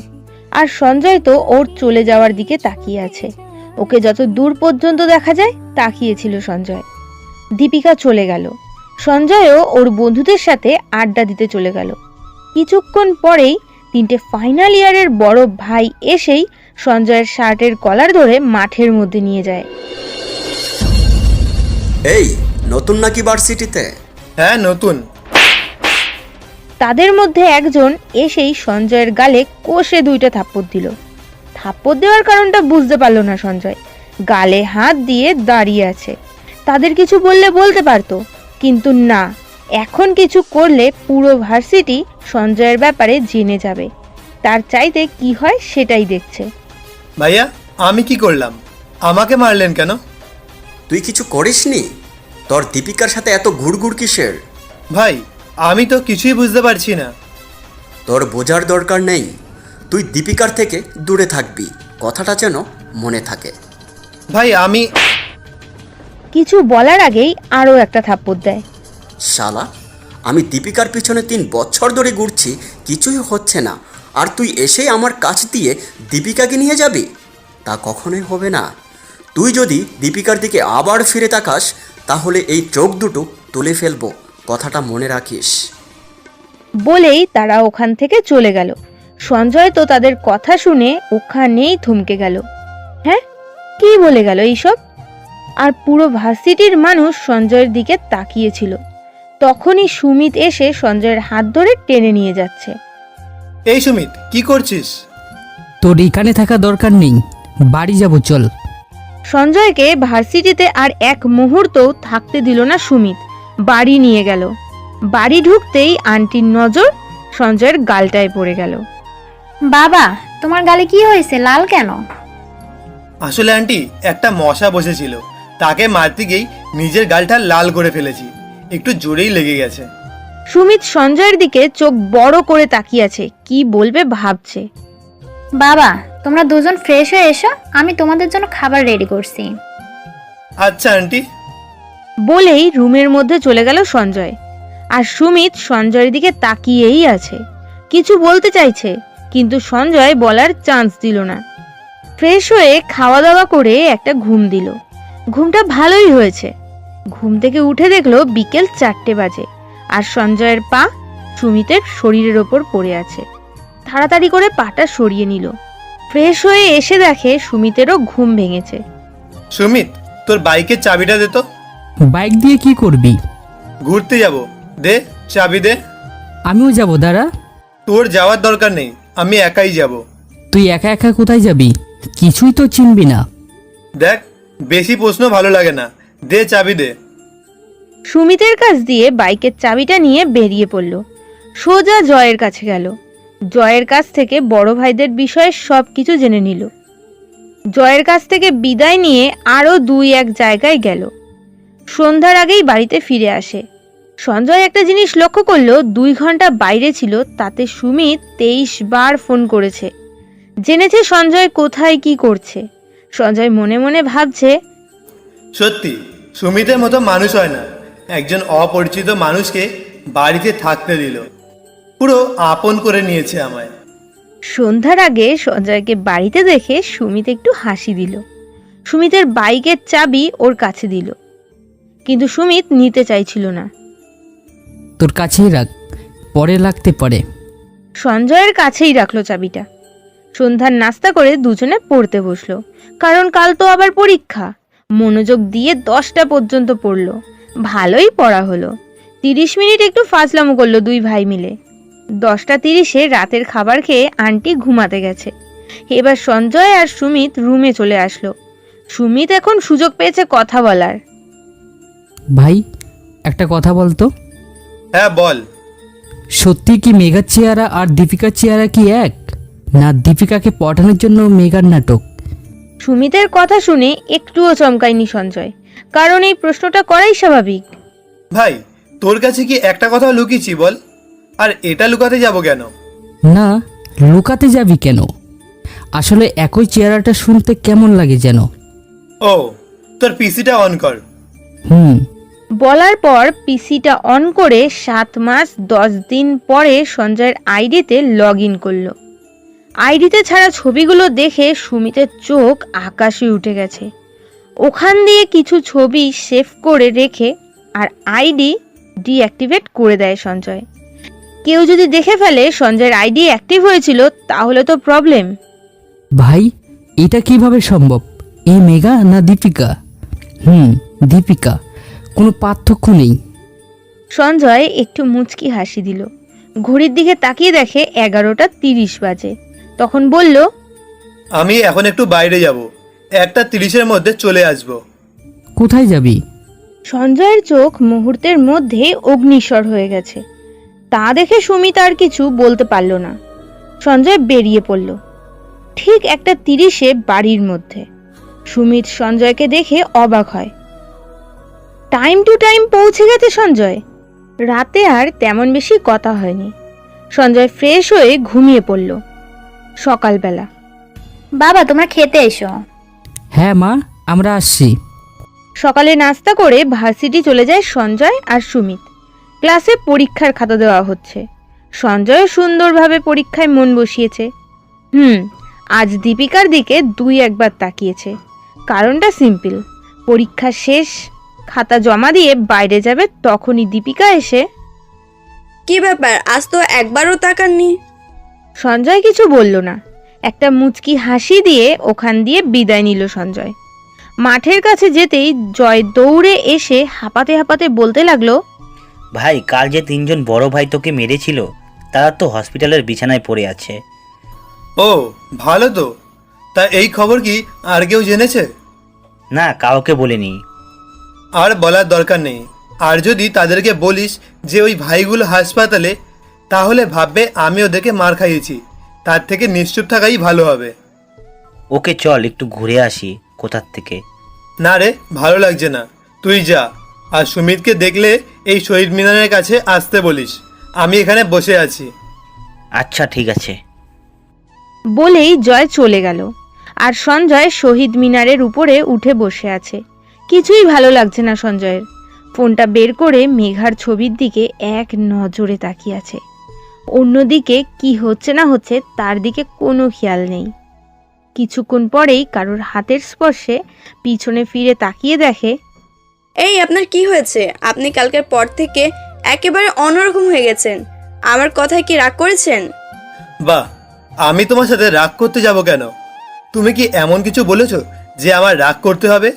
আর সঞ্জয় তো ওর চলে যাওয়ার দিকে তাকিয়ে আছে। ওকে যত দূর পর্যন্ত দেখা যায় তাকিয়েছিল সঞ্জয়। দীপিকা চলে গেল। সঞ্জয়ও ওর বন্ধুদের সাথে আড্ডা দিতে চলে গেল। কিছুক্ষণ পরেই 3টে ফাইনাল ইয়ারের বড় ভাই এসেই সঞ্জয়ের শার্টের কলার ধরে মাঠের মধ্যে নিয়ে যায়। এই নতুন নাকি ভার্সিটিতে? হ্যাঁ নতুন। তাদের মধ্যে একজন এসেই সঞ্জয়ের গালে কষে 2টা থাপ্পড় দিল। থাপ্পড় দেওয়ার কারণটা বুঝতে পারলো না সঞ্জয়। গালে হাত দিয়ে দাঁড়িয়ে আছে। তাদের কিছু বললে বলতে পারতো, কিন্তু না, এখন কিছু করলে পুরো ভার্সিটি সঞ্জয়ের ব্যাপারে জেনে যাবে। তার চাইতে কি হয় সেটাই দেখছে। ভাইয়া, আমি কি করলাম? আমাকে মারলেন কেন? তুই কিছু করিসনি? তোর দীপিকার সাথে এত ঘুরঘুর কিসের? ভাই, আমি তো কিছুই বুঝতে পারছি না। তোর বোঝার দরকার নেই। তুই দীপিকার থেকে দূরে থাকবি, কথাটা যেন মনে থাকে। ভাই আমি কিছু বলার আগেই আরও একটা থাপ্পড় দেয়। শালা, আমি দীপিকার পিছনে 3 বছর ধরে ঘুরছি, কিছুই হচ্ছে না, আর তুই এসেই আমার কাছ দিয়ে দীপিকাকে নিয়ে যাবি? তা কখনোই হবে না। তুই যদি দীপিকার দিকে আবার ফিরে তাকাস তাহলে এই চোখ দুটো তুলে ফেলবো, কথাটা মনে রাখিস। বলেই তারা ওখান থেকে চলে গেল। সঞ্জয় তো তাদের কথা শুনে ওখানেই থমকে গেল। হ্যাঁ, কি বলে গেল এইসব? আর পুরো ভার্সিটির মানুষ সঞ্জয়ের দিকে তাকিয়েছিল। তখনই সুমিত এসে সঞ্জয়ের হাত ধরে টেনে নিয়ে যাচ্ছে। এই সুমিত, কি করছিস? তোর এখানে থাকা দরকার নেই, বাড়ি যাব, চল। সঞ্জয়কে ভার্সিটিতে আর এক মুহূর্ত থাকতে দিল না সুমিত। বাড়ি নিয়ে গেল। বাড়ি ঢুকতেই আন্টির নজর সঞ্জয়ের গালটায় পড়ে গেল। বাবা, তোমার গালে কি হয়েছে? লাল কেন? আসলে আন্টি, একটা মশা বসেছিল, তাকে মারতে গিয়েই নিজের গালটা লাল করে ফেলেছি। একটু জোরেই লেগে গেছে। সুমিত সঞ্জয়ের দিকে চোখ বড় করে তাকিয়ে আছে, কি বলবে ভাবছে। বাবা, তোমরা দুজন ফ্রেশ হয়ে এসো, আমি তোমাদের জন্য খাবার রেডি করছি। আচ্ছা আন্টি। বলেই রুমের মধ্যে চলে গেল সঞ্জয়। আর সুমিত সঞ্জয়ের দিকে তাকিয়েই আছে, কিছু বলতে চাইছে, কিন্তু সঞ্জয় বলার চান্স দিল না। ফ্রেশ হয়ে খাওয়া দাওয়া করে একটা ঘুম দিল। ঘুমটা ভালোই হয়েছে। ঘুম থেকে উঠে দেখলো বিকেল 4টে বাজে, আর সঞ্জয়ের পা সুমিতের শরীরের ওপর পড়ে আছে। তাড়াতাড়ি করে পাটা সরিয়ে নিল। ফ্রেশ হয়ে এসে দেখে সুমিতেরও ঘুম ভেঙেছে। সুমিত, তোর বাইকের চাবিটা দে তো। বাইক দিয়ে কি করবি? ঘুরতে যাব, দে চাবি দে। আমিও যাব, দাঁড়া। তোর যাওয়ার দরকার নেই, আমি একাই যাব। তুই একা একা কোথায় যাবি? কিছুই তো চিনবি না। দেখ, বেশি প্রশ্ন ভালো লাগে না, দে চাবি দে। সুমিতের কাছ দিয়ে বাইকের চাবিটা নিয়ে বেরিয়ে পড়ল। সোজা জয়ের কাছে গেল। জয়ের কাছ থেকে বড় ভাইদের বিষয়ে সব কিছু জেনে নিল। জয়ের কাছ থেকে বিদায় নিয়ে আরও 2-1 জায়গায় গেল। সন্ধ্যার আগেই বাড়িতে ফিরে আসে। সঞ্জয় একটা জিনিস লক্ষ্য করলো, 2 ঘন্টা বাইরে ছিল, তাতে সুমিত 23 বার ফোন করেছে। জেনেছে সঞ্জয় কোথায় কি করছে। সঞ্জয় মনে মনে ভাবছে, সত্যি সুমিতের মতো মানুষ হয় না। একজন অপরিচিত মানুষকে বাড়িতে থাকতে দিল, পুরো আপন করে নিয়েছে আমায়। সন্ধ্যার আগে সঞ্জয়কে বাড়িতে দেখে সুমিত একটু হাসি দিল। সুমিতের বাইকের চাবি ওর কাছে দিল, কিন্তু সুমিত নিতে চাইছিল না। তোর কাছেই রাখ, পরে লাগতে পারে। সঞ্জয়ের কাছেই রাখলো চাবিটা। সন্ধ্যার নাস্তা করে দুজনে পড়তে বসলো, কারণ কাল তো আবার পরীক্ষা। মনোযোগ দিয়ে 10টা পর্যন্ত পড়লো। ভালোই পড়া হলো। 30 মিনিট একটু ফাজলামো করলো 2 ভাই মিলে। 10:30 রাতের খাবার খেয়ে আন্টি ঘুমাতে গেছে। এবার সঞ্জয় আর সুমিত রুমে চলে আসলো। সুমিত এখন সুযোগ পেয়েছে কথা বলার। ভাই, একটা কথা বলতো। হ্যাঁ বল। সত্যি কি মেঘার চেহারা আর দীপিকার চেহারা কি এক, না দীপিকাকে পটানোর জন্য মেঘার নাটক? সুমিতের কথা শুনে একটুও চমকায়নি সঞ্জয়, কারণ এই প্রশ্নটা করাই স্বাভাবিক। ভাই, তোর কাছে কি একটা কথা লুকিয়েছি বল? আর এটা লুকাতে যাব কেন? না, লুকাতে যাবি কেন? আসলে একই চেহারাটা শুনতে কেমন লাগে যেন। ও, তোর পিসিটা অন কর। হুম। বলার পর পিসিটা অন করে 7 মাস 10 দিন পরে সঞ্জয়ের আইডিতে লগ ইন করলো। আইডিতে ছাড়া ছবিগুলো দেখে সুমিতের চোখ আকাশে উঠে গেছে। ওখান দিয়ে কিছু ছবি সেভ করে রেখে আর আইডি ডিঅ্যাক্টিভেট করে দেয় সঞ্জয়। কেউ যদি দেখে ফেলে সঞ্জয়ের আইডি অ্যাক্টিভ হয়েছিল তাহলে তো প্রবলেম। ভাই, এটা কিভাবে সম্ভব? এ মেঘা না দীপিকা? দীপিকা, কোনো পার্থক্য নেই। সঞ্জয় একটু মুচকি হাসি দিল। ঘড়ির দিকে তাকিয়ে দেখে 11:30 বাজে। তখন বলল, আমি এখন একটু বাইরে যাব, 1:30-এর মধ্যে চলে আসব। কোথায় যাবি? সঞ্জয়ের চোখ মুহূর্তের মধ্যে অগ্নিস্বর হয়ে গেছে। তা দেখে সুমিত আর কিছু বলতে পারল না। সঞ্জয় বেরিয়ে পড়ল। ঠিক 1:30-এ বাড়ির মধ্যে। সুমিত সঞ্জয়কে দেখে অবাক হয়। টাইম টু টাইম পৌঁছে গেছে সঞ্জয়। রাতে আর তেমন বেশি কথা হয়নি। সঞ্জয় ফ্রেশ হয়ে ঘুমিয়ে পড়ল। সকালবেলা বাবা, তোমরা খেতে এসো। হ্যাঁ মা, আমরা আসছি। সকালে নাস্তা করে ভার্সিটি চলে যায় সঞ্জয় আর সুমিত। ক্লাসে পরীক্ষার খাতা দেওয়া হচ্ছে। সঞ্জয় সুন্দরভাবে পরীক্ষায় মন বসিয়েছে। আজ দীপিকার দিকে 2-1 বার তাকিয়েছে। কারণটা সিম্পল, পরীক্ষা শেষ, খাতা জমা দিয়ে বাইরে যাবে, তখনই দীপিকা এসে, কি ব্যাপার, আজ তো একবারও তাকাননি? সঞ্জয় কিছু বলল না। একটা মুচকি হাসি দিয়ে ওখান দিয়ে বিদায় নিল সঞ্জয়। মাঠের কাছে যেতেই জয় দৌড়ে এসে হাঁপাতে হাঁপাতে বলতে লাগলো, ভাই, কাল যে 3জন বড় ভাই তোকে মেরেছিল তারা তো হসপিটালের বিছানায় পড়ে আছে। ও, ভালো তো। তা এই খবর কি আর কেউ জেনেছে? না, কাউকে বলিনি। আর বলার দরকার নেই। আর যদি তাদেরকে বলিস যে ওই ভাইগুলো হাসপাতালে, তাহলে ভাববে আমি ওদেরকে মার খাইয়েছি। তার থেকে নিশ্চুপ থাকাই ভালো হবে। ওকে, চল একটু ঘুরে আসি কোথার থেকে। না রে, ভালো লাগছে না, তুই যা। আর সুমিতকে দেখলে এই শহীদ মিনারের কাছে আসতে বলিস, আমি এখানে বসে আছি। আচ্ছা, ঠিক আছে। বলেই জয় চলে গেল। আর সঞ্জয় শহীদ মিনারের উপরে উঠে বসে আছে। কিছুই ভালো লাগছে না সঞ্জয়ের। ফোনটা বের করে মেঘার ছবির দিকে এক নজরে তাকিয়ে আছে। অন্যদিকে কি হচ্ছে না হচ্ছে তার দিকে কোনো খেয়াল নেই। কিছুক্ষণ পরেই কারোর হাতের স্পর্শে পিছনে ফিরে তাকিয়ে দেখে, এই, আপনার কি হয়েছে? আপনি কালকের পর থেকে একেবারে অন্যরকম হয়ে গেছেন। আমার কথায় কি রাগ করেছেন? বাহ, আমি তোমার সাথে রাগ করতে যাব কেন? তুমি কি এমন কিছু বলেছো যে আমার রাগ করতে হবে?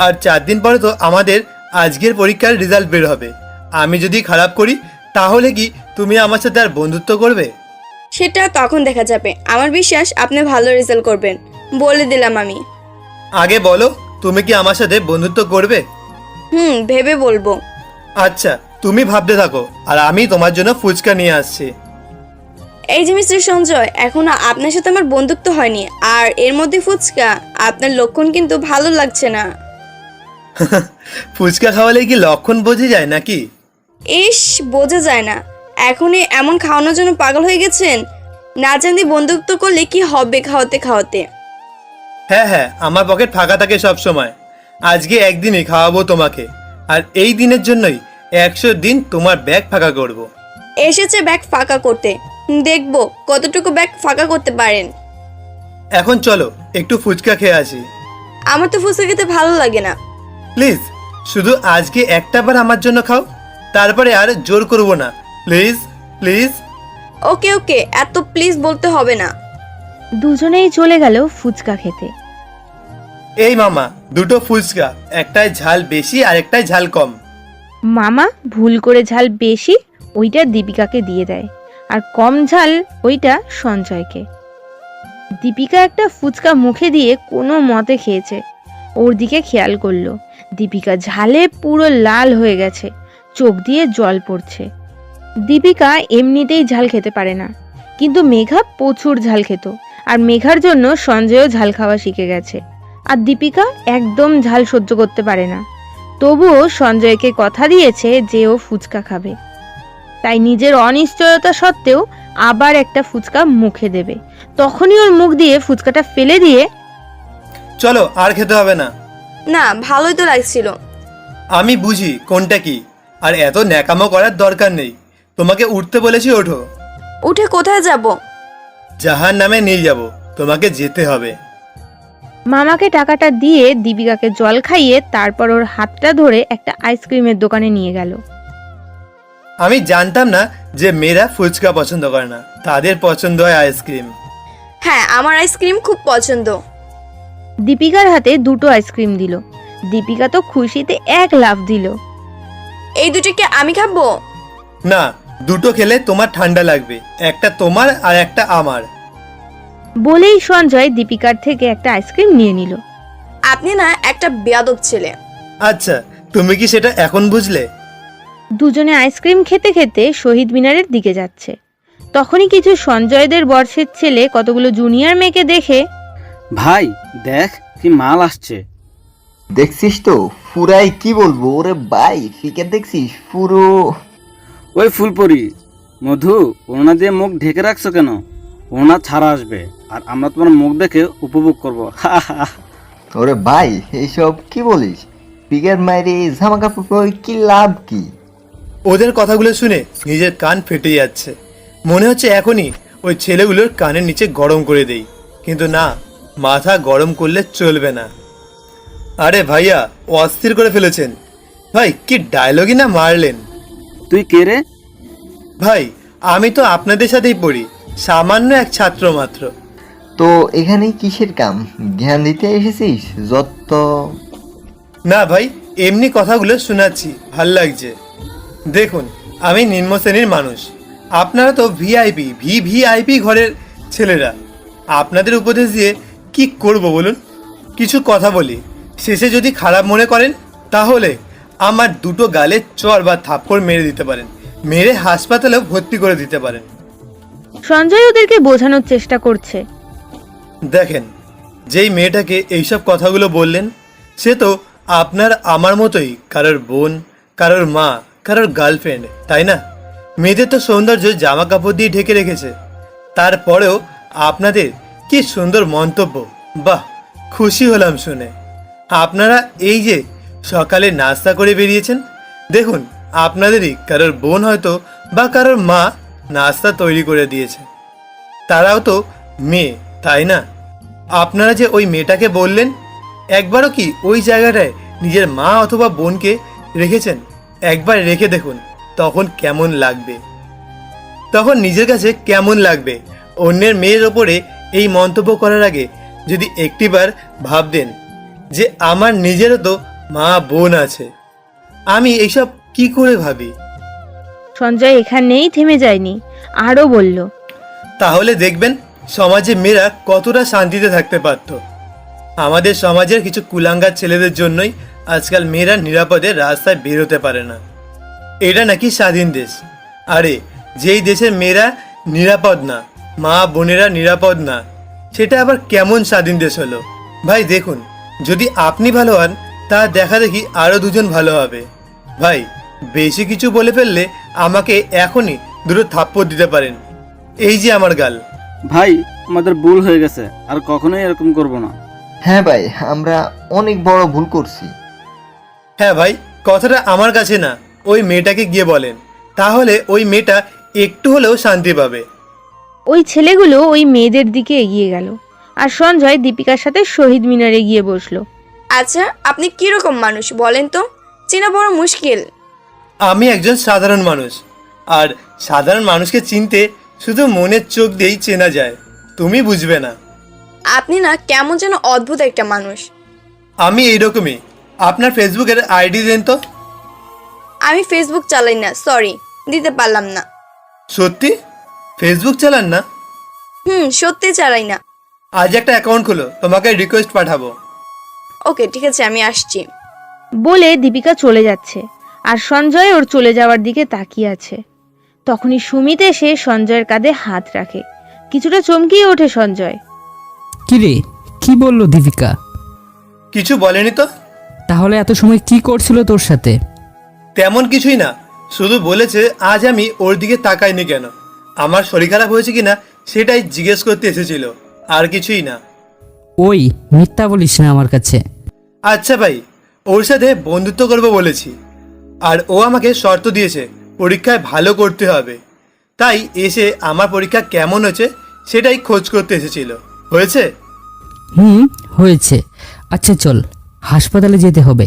আর 4 দিন পরে তো আমাদের আজকের পরীক্ষার রেজাল্ট বের হবে। আমি যদি খারাপ করি তাহলে কি তুমি আমার সাথে আর বন্ধুত্ব করবে? সেটা তখন দেখা যাবে। আমার বিশ্বাস আপনি ভালো রেজাল্ট করবেন, বলে দিলাম আমি। আগে বলো, তুমি কি আমার সাথে বন্ধুত্ব করবে? ভেবে বলবো। আচ্ছা, তুমি ভাবতে থাকো, আর আমি তোমার জন্য ফুচকা নিয়ে আসছি। এই যে মিস্টার সঞ্জয়, এখনো আপনার সাথে আমার বন্ধুত্ব হয়নি, আর এর মধ্যে ফুচকা? আপনার লক্ষণ কিন্তু ভালো লাগছে না। ফুচকা খাওয়ালে কি লক্ষণ বোঝা যায় নাকি? ইস, বোঝা যায় না। এখনই এমন খাওয়ানোর জন্য পাগল হয়ে গেছেন? না জানি বন্ধুত্ব করলে কি হবে খাওয়াতে খাওয়াতে। হ্যাঁ, আমার পকেট ফাঁকা থাকে সব সময়। আজকে একদিনই খাওয়াবো তোমাকে, আর এই দিনের জন্যই 100 দিন তোমার ব্যাগ ফাঁকা করব। এসেছে ব্যাগ ফাঁকা করতে, দেখবো কতটুকু ব্যাগ ফাঁকা করতে পারেন। এখন চলো একটু ফুচকা খেয়ে আসি। আমার তো ফুচকা খেতে ভালো লাগে না। প্লিজ, শুধু আজকে একটা বার আমার জন্য খাও, তারপরে আর জোর করব না। Please please. ওকে, এত প্লিজ বলতে হবে না। দুজনেই চলে গেল ফুচকা খেতে। এই মামা, 2টো ফুচকা, একটায় ঝাল বেশি আর একটায় ঝাল কম। মামা ভুল করে ঝাল বেশি ওইটা দীপিকাকে দিয়ে দেয়, আর কম ঝাল ওইটা সঞ্জয়কে। দীপিকা একটা ফুচকা মুখে দিয়ে কোনো মতে খেয়েছে। ওর দিকে খেয়াল করলো, দীপিকা ঝালে পুরো লাল হয়ে গেছে, চোখ দিয়ে জল পড়ছে। দীপিকা এমনিতেই ঝাল খেতে পারে না, কিন্তু মেঘা প্রচুর ঝাল খেত, আর মেঘার জন্য সঞ্জয়ও ঝাল খাওয়া শিখে গেছে। আর দীপিকা একদম ঝাল সহ্য করতে পারে না। তবুও সঞ্জয়কে কথা দিয়েছে যে ও ফুচকা খাবে। তাই নিজের অনিশ্চয়তা সত্ত্বেও আবার একটা ফুচকা মুখে দেবে। তখনই ওর মুখ দিয়ে ফুচকাটা ফেলে দিয়ে চলো, আর খেতে হবে না। না, ভালোই তো লাগছিল। আমি বুঝি কোনটা কি, আর এত ন্যাকামো করার দরকার নেই। তোমাকে উঠতে বলেছি, ওঠো। উঠে কোথায় যাব? জাহান নামে নিয়ে যাব, তোমাকে যেতে হবে। মামাকে টাকাটা দিয়ে দীপিকাকে জল খাইয়ে তারপর ওর হাতটা ধরে একটা আইসক্রিমের দোকানে নিয়ে গেল। আমি জানতাম না যে মেয়েরা ফুচকা পছন্দ করে না, তাদের পছন্দ হয় আইসক্রিম। হ্যাঁ, আমার আইসক্রিম খুব পছন্দ। দীপিকার হাতে দুটো আইসক্রিম দিল। দীপিকা তো খুশিতে এক লাফ দিল। এই দুটোকে আমি খাবো? না, দুটো খেলে তোমার ঠান্ডা লাগবে, একটা তোমার আর একটা আমার। বলেই সঞ্জয় দীপিকার থেকে একটা আইসক্রিম নিয়ে নিল। আপনি না একটা বেয়াদব ছেলে। আচ্ছা, তুমি কি সেটা এখন বুঝলে? দুজনে আইসক্রিম খেতে খেতে শহীদ মিনারের দিকে যাচ্ছে। তখনই কিছু সঞ্জয়দের বর্ষের ছেলে কতগুলো জুনিয়র মেয়েকে দেখে, ভাই দেখ কি মাল আসছে। দেখছিস তো, পুরাই কি বলবো ওরে ভাই, ফিকে দেখছিস পুরো। ওই ফুলপরি, মধু, ওনা দিয়ে মুখ ঢেকে রাখছো কেন? ওনা ছাড়া আসবে আর আমরা তোমার মুখ দেখে উপভোগ করবো। ওরে ভাই, এইসব কি বলিস? ফিকের মাইরে জামা কাপড় পরে কি লাভ কি? ওদের কথাগুলো শুনে নিজের কান ফেটে যাচ্ছে। মনে হচ্ছে এখনই ওই ছেলেগুলোর কানের নিচে গরম করে দেই, কিন্তু না, মাথা গরম করলে চলবে না। আরে ভাইয়া, অস্থির করে ফেলেছেন। ভাই, কি ডায়লগই না মারলেন। তুই কে রে? ভাই, আমি তো আপনাদের সাথেই পড়ি, সামান্য এক ছাত্র মাত্র। তো এখানে কিসের কাম? জ্ঞান দিতে এসেছিস যত? না ভাই, এমনি কথাগুলো শোনাচ্ছি, ভাল লাগছে। দেখুন, আমি নিম্ন শ্রেণীর মানুষ, আপনারা তো ভিআইপি ভিভিআইপি ঘরের ছেলেরা। আপনাদের উপদেশ দিয়ে কি করব বলুন? কিছু কথা বলি, শেষে যদি খারাপ মনে করেন তাহলে আমার দুটো গালে চর বা থাপ্পড় মেরে দিতে পারেন, মেরে হাসপাতালেও ভর্তি করে দিতে পারেন। সঞ্জয় ওদেরকে বোঝানোর চেষ্টা করছে। দেখেন, যেই মেয়েটাকে এইসব কথাগুলো বললেন, সে তো আপনার আমার মতোই কারোর বোন, কারোর মা, কারোর গার্লফ্রেন্ড, তাই না? মেয়েদের তো সৌন্দর্য জামা কাপড় দিয়ে ঢেকে রেখেছে। তারপরেও আপনাদের কি সুন্দর মন্তব্য, বাহ, খুশি হলাম শুনে। আপনারা এই যে সকালে নাস্তা করে বেরিয়েছেন, দেখুন আপনাদেরই কারোর বোন হয়তো বা কারোর মা নাস্তা তৈরি করে দিয়েছে। তারাও তো মেয়ে, তাই না? আপনারা যে ওই মেয়েটাকে বললেন, একবারও কি ওই জায়গাটায় নিজের মা অথবা বোনকে রেখেছেন? একবার রেখে দেখুন, তখন কেমন লাগবে, তখন নিজের কাছে কেমন লাগবে। অন্যের মেয়ের ওপরে এই মন্তব্য করার আগে যদি একটিবার ভাবতেন যে আমার নিজেরও তো মা বোন আছে, আমি এইসব কি করে ভাবি। সঞ্জয় এখানেই থেমে যায়নি, আরও বলল, তাহলে দেখবেন সমাজে মেয়েরা কতটা শান্তিতে থাকতে পারত। আমাদের সমাজের কিছু কুলাঙ্গার ছেলেদের জন্যই আজকাল মেয়েরা নিরাপদে রাস্তায় বেরোতে পারে না। এটা নাকি স্বাধীন দেশ? আরে, যেই দেশের মেয়েরা নিরাপদ না, মা বোনেরা নিরাপদ না, সেটা আবার কেমন স্বাধীন দেশ হলো? ভাই দেখুন, যদি আপনি ভালো হন, তা দেখা দেখি আরও দুজন ভালো হবে। ভাই, বেশি কিছু বলে ফেললে আমাকে এখনই দুটো থাপ্পড় দিতে পারেন, এই যে আমার গাল। ভাই, আমাদের ভুল হয়ে গেছে, আর কখনোই এরকম করব না। হ্যাঁ ভাই, আমরা অনেক বড় ভুল করছি। হ্যাঁ ভাই, কথাটা আমার কাছে না, ওই মেয়েটাকে গিয়ে বলেন, তাহলে ওই মেয়েটা একটু হলেও শান্তি পাবে। ওই ছেলেগুলো ওই মেয়েদের দিকে এগিয়ে গেল, আর সঞ্জয় দীপিকার সাথে শহীদ মিনারে গিয়ে বসলো। আচ্ছা, আপনি কিরকম মানুষ বলেন তো? চেনা বড় মুশকিল। আমি একজন সাধারণ মানুষ, আর সাধারণ মানুষকে চিনতে শুধু মনের চোখ দিয়েই চেনা যায়, তুমি বুঝবে না। আপনি না কেমন যেন অদ্ভুত একটা মানুষ। আমি এইরকমই। আপনার ফেসবুকের আইডি দেন তো। আমি ফেসবুক চালাই না, সরি, দিতে পারলাম না। সত্যি ফেসবুক চালান না? সত্যি চালাই না। আজ একটা অ্যাকাউন্ট খুলো, তোমাকে রিকোয়েস্ট পাঠাবো। ওকে, ঠিক আছে, আমি আসছি। বলে দীপিকা চলে যাচ্ছে, আর সঞ্জয় ওর চলে যাওয়ার দিকে তাকিয়ে আছে। তখনই সুমিত এসে সঞ্জয়ের কাঁধে হাত রাখে। কিছুটা চমকিয়ে ওঠে সঞ্জয়। কিরে, কি বললো দীপিকা? কিছু বলেনি তো। তাহলে এত সময় কি করছিল তোর সাথে? তেমন কিছুই না, শুধু বলেছে আজ আমি ওর দিকে তাকাইনি কেন, আমার শরীর খারাপ হয়েছে কিনা সেটাই জিজ্ঞেস করতে এসেছিল, আর কিছুই না। ওই মিথ্যা বলিস না আমার কাছে। আচ্ছা ভাই, ওর সাথে বন্ধুত্ব করবো বলেছি, আর ও আমাকে শর্ত দিয়েছে পরীক্ষায় ভালো করতে হবে, তাই এসে আমার পরীক্ষা কেমন হয়েছে সেটাই খোঁজ করতে এসেছিল। হয়েছে? হয়েছে। আচ্ছা চল, হাসপাতালে যেতে হবে,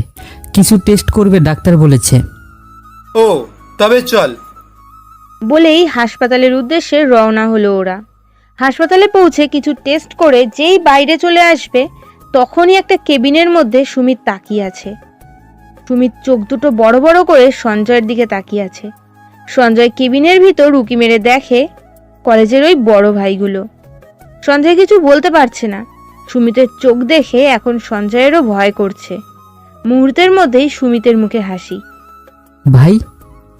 কিছু টেস্ট করবে ডাক্তার বলেছে। ও তবে চল। বলেই হাসপাতালের উদ্দেশ্যে রওনা হলো ওরা। হাসপাতালে পৌঁছে কিছু টেস্ট করে যেই বাইরে চলে আসবে তখনই একটা কেবিনের মধ্যে সুমিত তাকিয়ে আছে। সুমিত চোখ দুটো বড় বড় করে সঞ্জয়ের দিকে তাকিয়ে আছে। সঞ্জয় কেবিনের ভিতর উকি মেরে দেখে কলেজের ওই বড় ভাইগুলো। সঞ্জয় কিছু বলতে পারছে না। সুমিতের চোখ দেখে এখন সঞ্জয়েরও ভয় করছে। মুহূর্তের মধ্যেই সুমিতের মুখে হাসি। ভাই,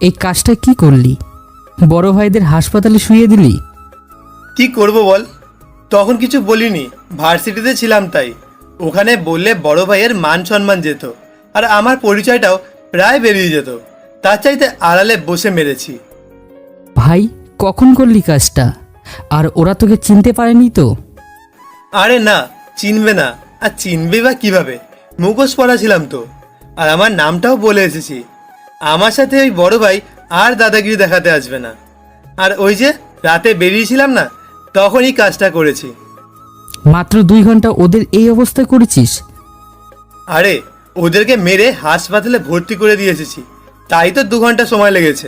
এই কাজটা কি করলি? বড় ভাইদের হাসপাতালে শুইয়ে দিলি? কি করব বল, তখন কিছু বলিনি, ভার্সিটিতে ছিলাম তাই। ওখানে বললে বড় ভাইয়ের মান সম্মান যেত, আর আমার পরিচয়টাও প্রায় বেরিয়ে যেত, তার চাইতে আড়ালে বসে মেরেছি। ভাই, কখন করলি কাজটা? আর ওরা তোকে চিনতে পারেনি তো? আরে না, চিনবে না, আর চিনবে বা কিভাবে, মুখোশ পরা ছিলাম তো, আর আমার নামটাও বলে এসেছি। আমার সাথে ওই বড় ভাই আর দাদাগিরি দেখাতে আসবে না। আর ওই যে রাতে বেরিয়েছিলাম না, তখনই কাজটা করেছি। মাত্র 2 ঘন্টা ওদের এই অবস্থা করেছিস? আরে ওদেরকে মেরে হাসপাতালে ভর্তি করে দিয়ে এসেছি, তাই তো 2 ঘন্টা সময় লেগেছে,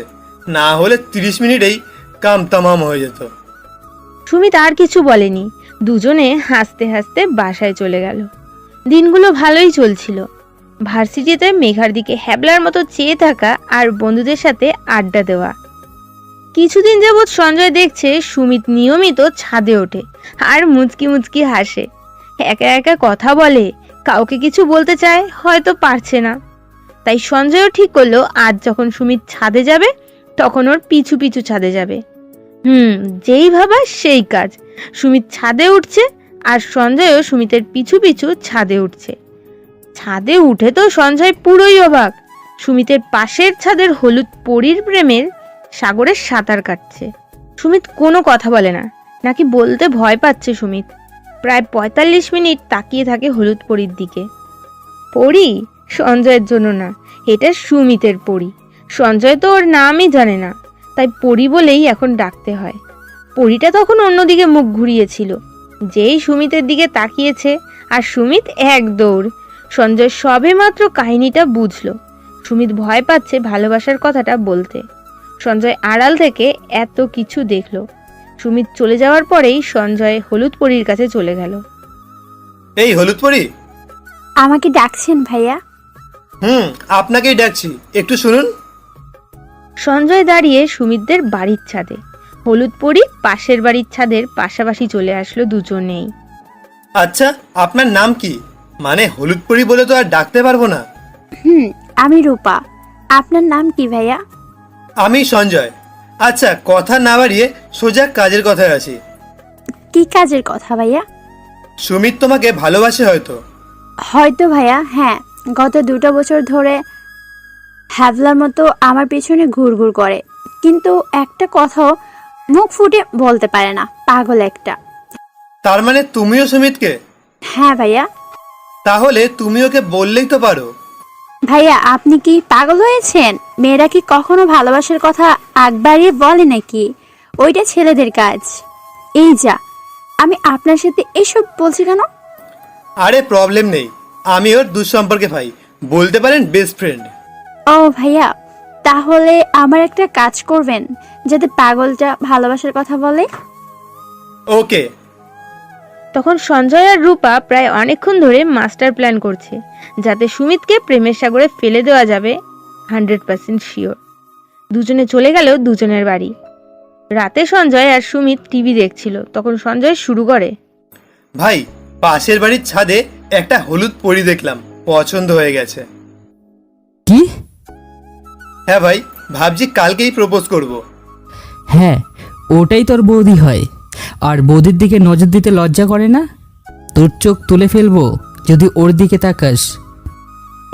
না হলে 30 মিনিটেই কাম তামাম হয়ে যেত। সুমিত আর কিছু বলেনি। দুজনে হাসতে হাসতে বাসায় চলে গেল। দিনগুলো ভালোই চলছিল। ভার্সিটিতে মেঘার দিকে হ্যাবলার মতো চেয়ে থাকা আর বন্ধুদের সাথে আড্ডা দেওয়া। কিছুদিন যাবৎ সঞ্জয় দেখছে সুমিত নিয়মিত ছাদে ওঠে আর মুচকি মুচকি হাসে, একা একা কথা বলে, কাউকে কিছু বলতে চায়, হয়তো পারছে না। তাই সঞ্জয়ও ঠিক করলো আজ যখন সুমিত ছাদে যাবে তখন ওর পিছু পিছু ছাদে যাবে। যেই ভাবা সেই কাজ। সুমিত ছাদে উঠছে আর সঞ্জয়ও সুমিতের পিছু পিছু ছাদে উঠছে। ছাদে উঠে তো সঞ্জয় পুরোই অবাক। সুমিতের পাশের ছাদের হলুদ পরীর প্রেমের সাগরে সাঁতার কাটছে। সুমিত কোনো কথা বলে না, নাকি বলতে ভয় পাচ্ছে সুমিত। প্রায় 45 মিনিট তাকিয়ে থাকে হলুদ পরীর দিকে। পরী সঞ্জয়ের জন্য না, এটা সুমিতের পরী। সঞ্জয় তো ওর নামই জানে না, তাই পরী বলেই এখন ডাকতে হয়। পরীটা তখন অন্যদিকে মুখ ঘুরিয়েছিল। যেই সুমিতের দিকে তাকিয়েছে আর সুমিত এক দৌড়। সঞ্জয় সবে মাত্র কাহিনীটা বুঝলো। সুমিত ভয় পাচ্ছে ভালোবাসার কথাটা বলতে। সঞ্জয় আড়াল থেকে এত কিছু দেখলো। সুমিত চলে যাওয়ার পরেই সঞ্জয় হলুদ পরীর কাছে চলে গেল। এই হলুদ পরি, আমাকে ডাকছেন ভাইয়া? আপনাকেই ডাকছি, একটু শুনুন। সঞ্জয় দাঁড়িয়ে সুমিতদের বাড়ির ছাদে। হলুদ পরী পাশের বাড়ির ছাদের পাশাপাশি চলে আসলো দুজনেই। আচ্ছা, আপনার নাম কি? মানে হলুদ পরি বলে তো আর ডাকতে পারবো না। আমি রূপা। আপনার নাম কি ভাইয়া? আমি সঞ্জয়। আচ্ছা, কথা না বাড়িয়ে সোজা কাজের কথায় আসি। কি কাজের কথা ভাইয়া? সুমিত তোমাকে ভালোবাসে হয়তো। হয়তো ভাইয়া, হ্যাঁ। গত 2 বছর ধরে হ্যাভলার মতো আমার পেছনে ঘুরঘুর করে, কিন্তু একটা কথাও মুখ ফুটে বলতে পারে না। পাগল একটা। তার মানে তুমিও সুমিতকে? হ্যাঁ ভাইয়া। তাহলে তুমি ওকে বললেই তো পারো। ভাইয়া, আপনি কি পাগল হয়েছেন? মেয়েরা কি কখনো ভালোবাসার কথা আগ বাড়িয়ে বলে নাকি? ওইটা ছেলেদের কাজ। এই যা, আমি আপনার সাথে এসব বলছি কেন? আরে প্রবলেম নেই, আমি ওর দুঃসম্পর্কে ভাই, বলতে পারেন বেস্ট ফ্রেন্ড। ও ভাইয়া, তাহলে আমার একটা কাজ করবেন, যাতে পাগলটা ভালোবাসার কথা বলে। ওকে। তখন সঞ্জয় আর রূপা প্রায় অনেকক্ষণ ধরে মাস্টার প্ল্যান করছে, যাতে সুমিতকে প্রেমের সাগরে ফেলে দেওয়া যাবে 100% শিওর। দুজনে চলে গেল দুজনের বাড়ি। রাতে সঞ্জয় আর সুমিত টিভি দেখছিল, তখন সঞ্জয় শুরু করে, ভাই, পাশের বাড়ির ছাদে একটা হলুদ পরি দেখলাম, পছন্দ হয়ে গেছে। কি? হ্যাঁ ভাই, ভাবছি কালকেই প্রপোজ করব। হ্যাঁ, ওটাই তোর বৌদি হয়। আর বৌদির দিকে নজর দিতে লজ্জা করে না? তোর চোখ তুলে ফেলবো যদি ওর দিকে তাকাস।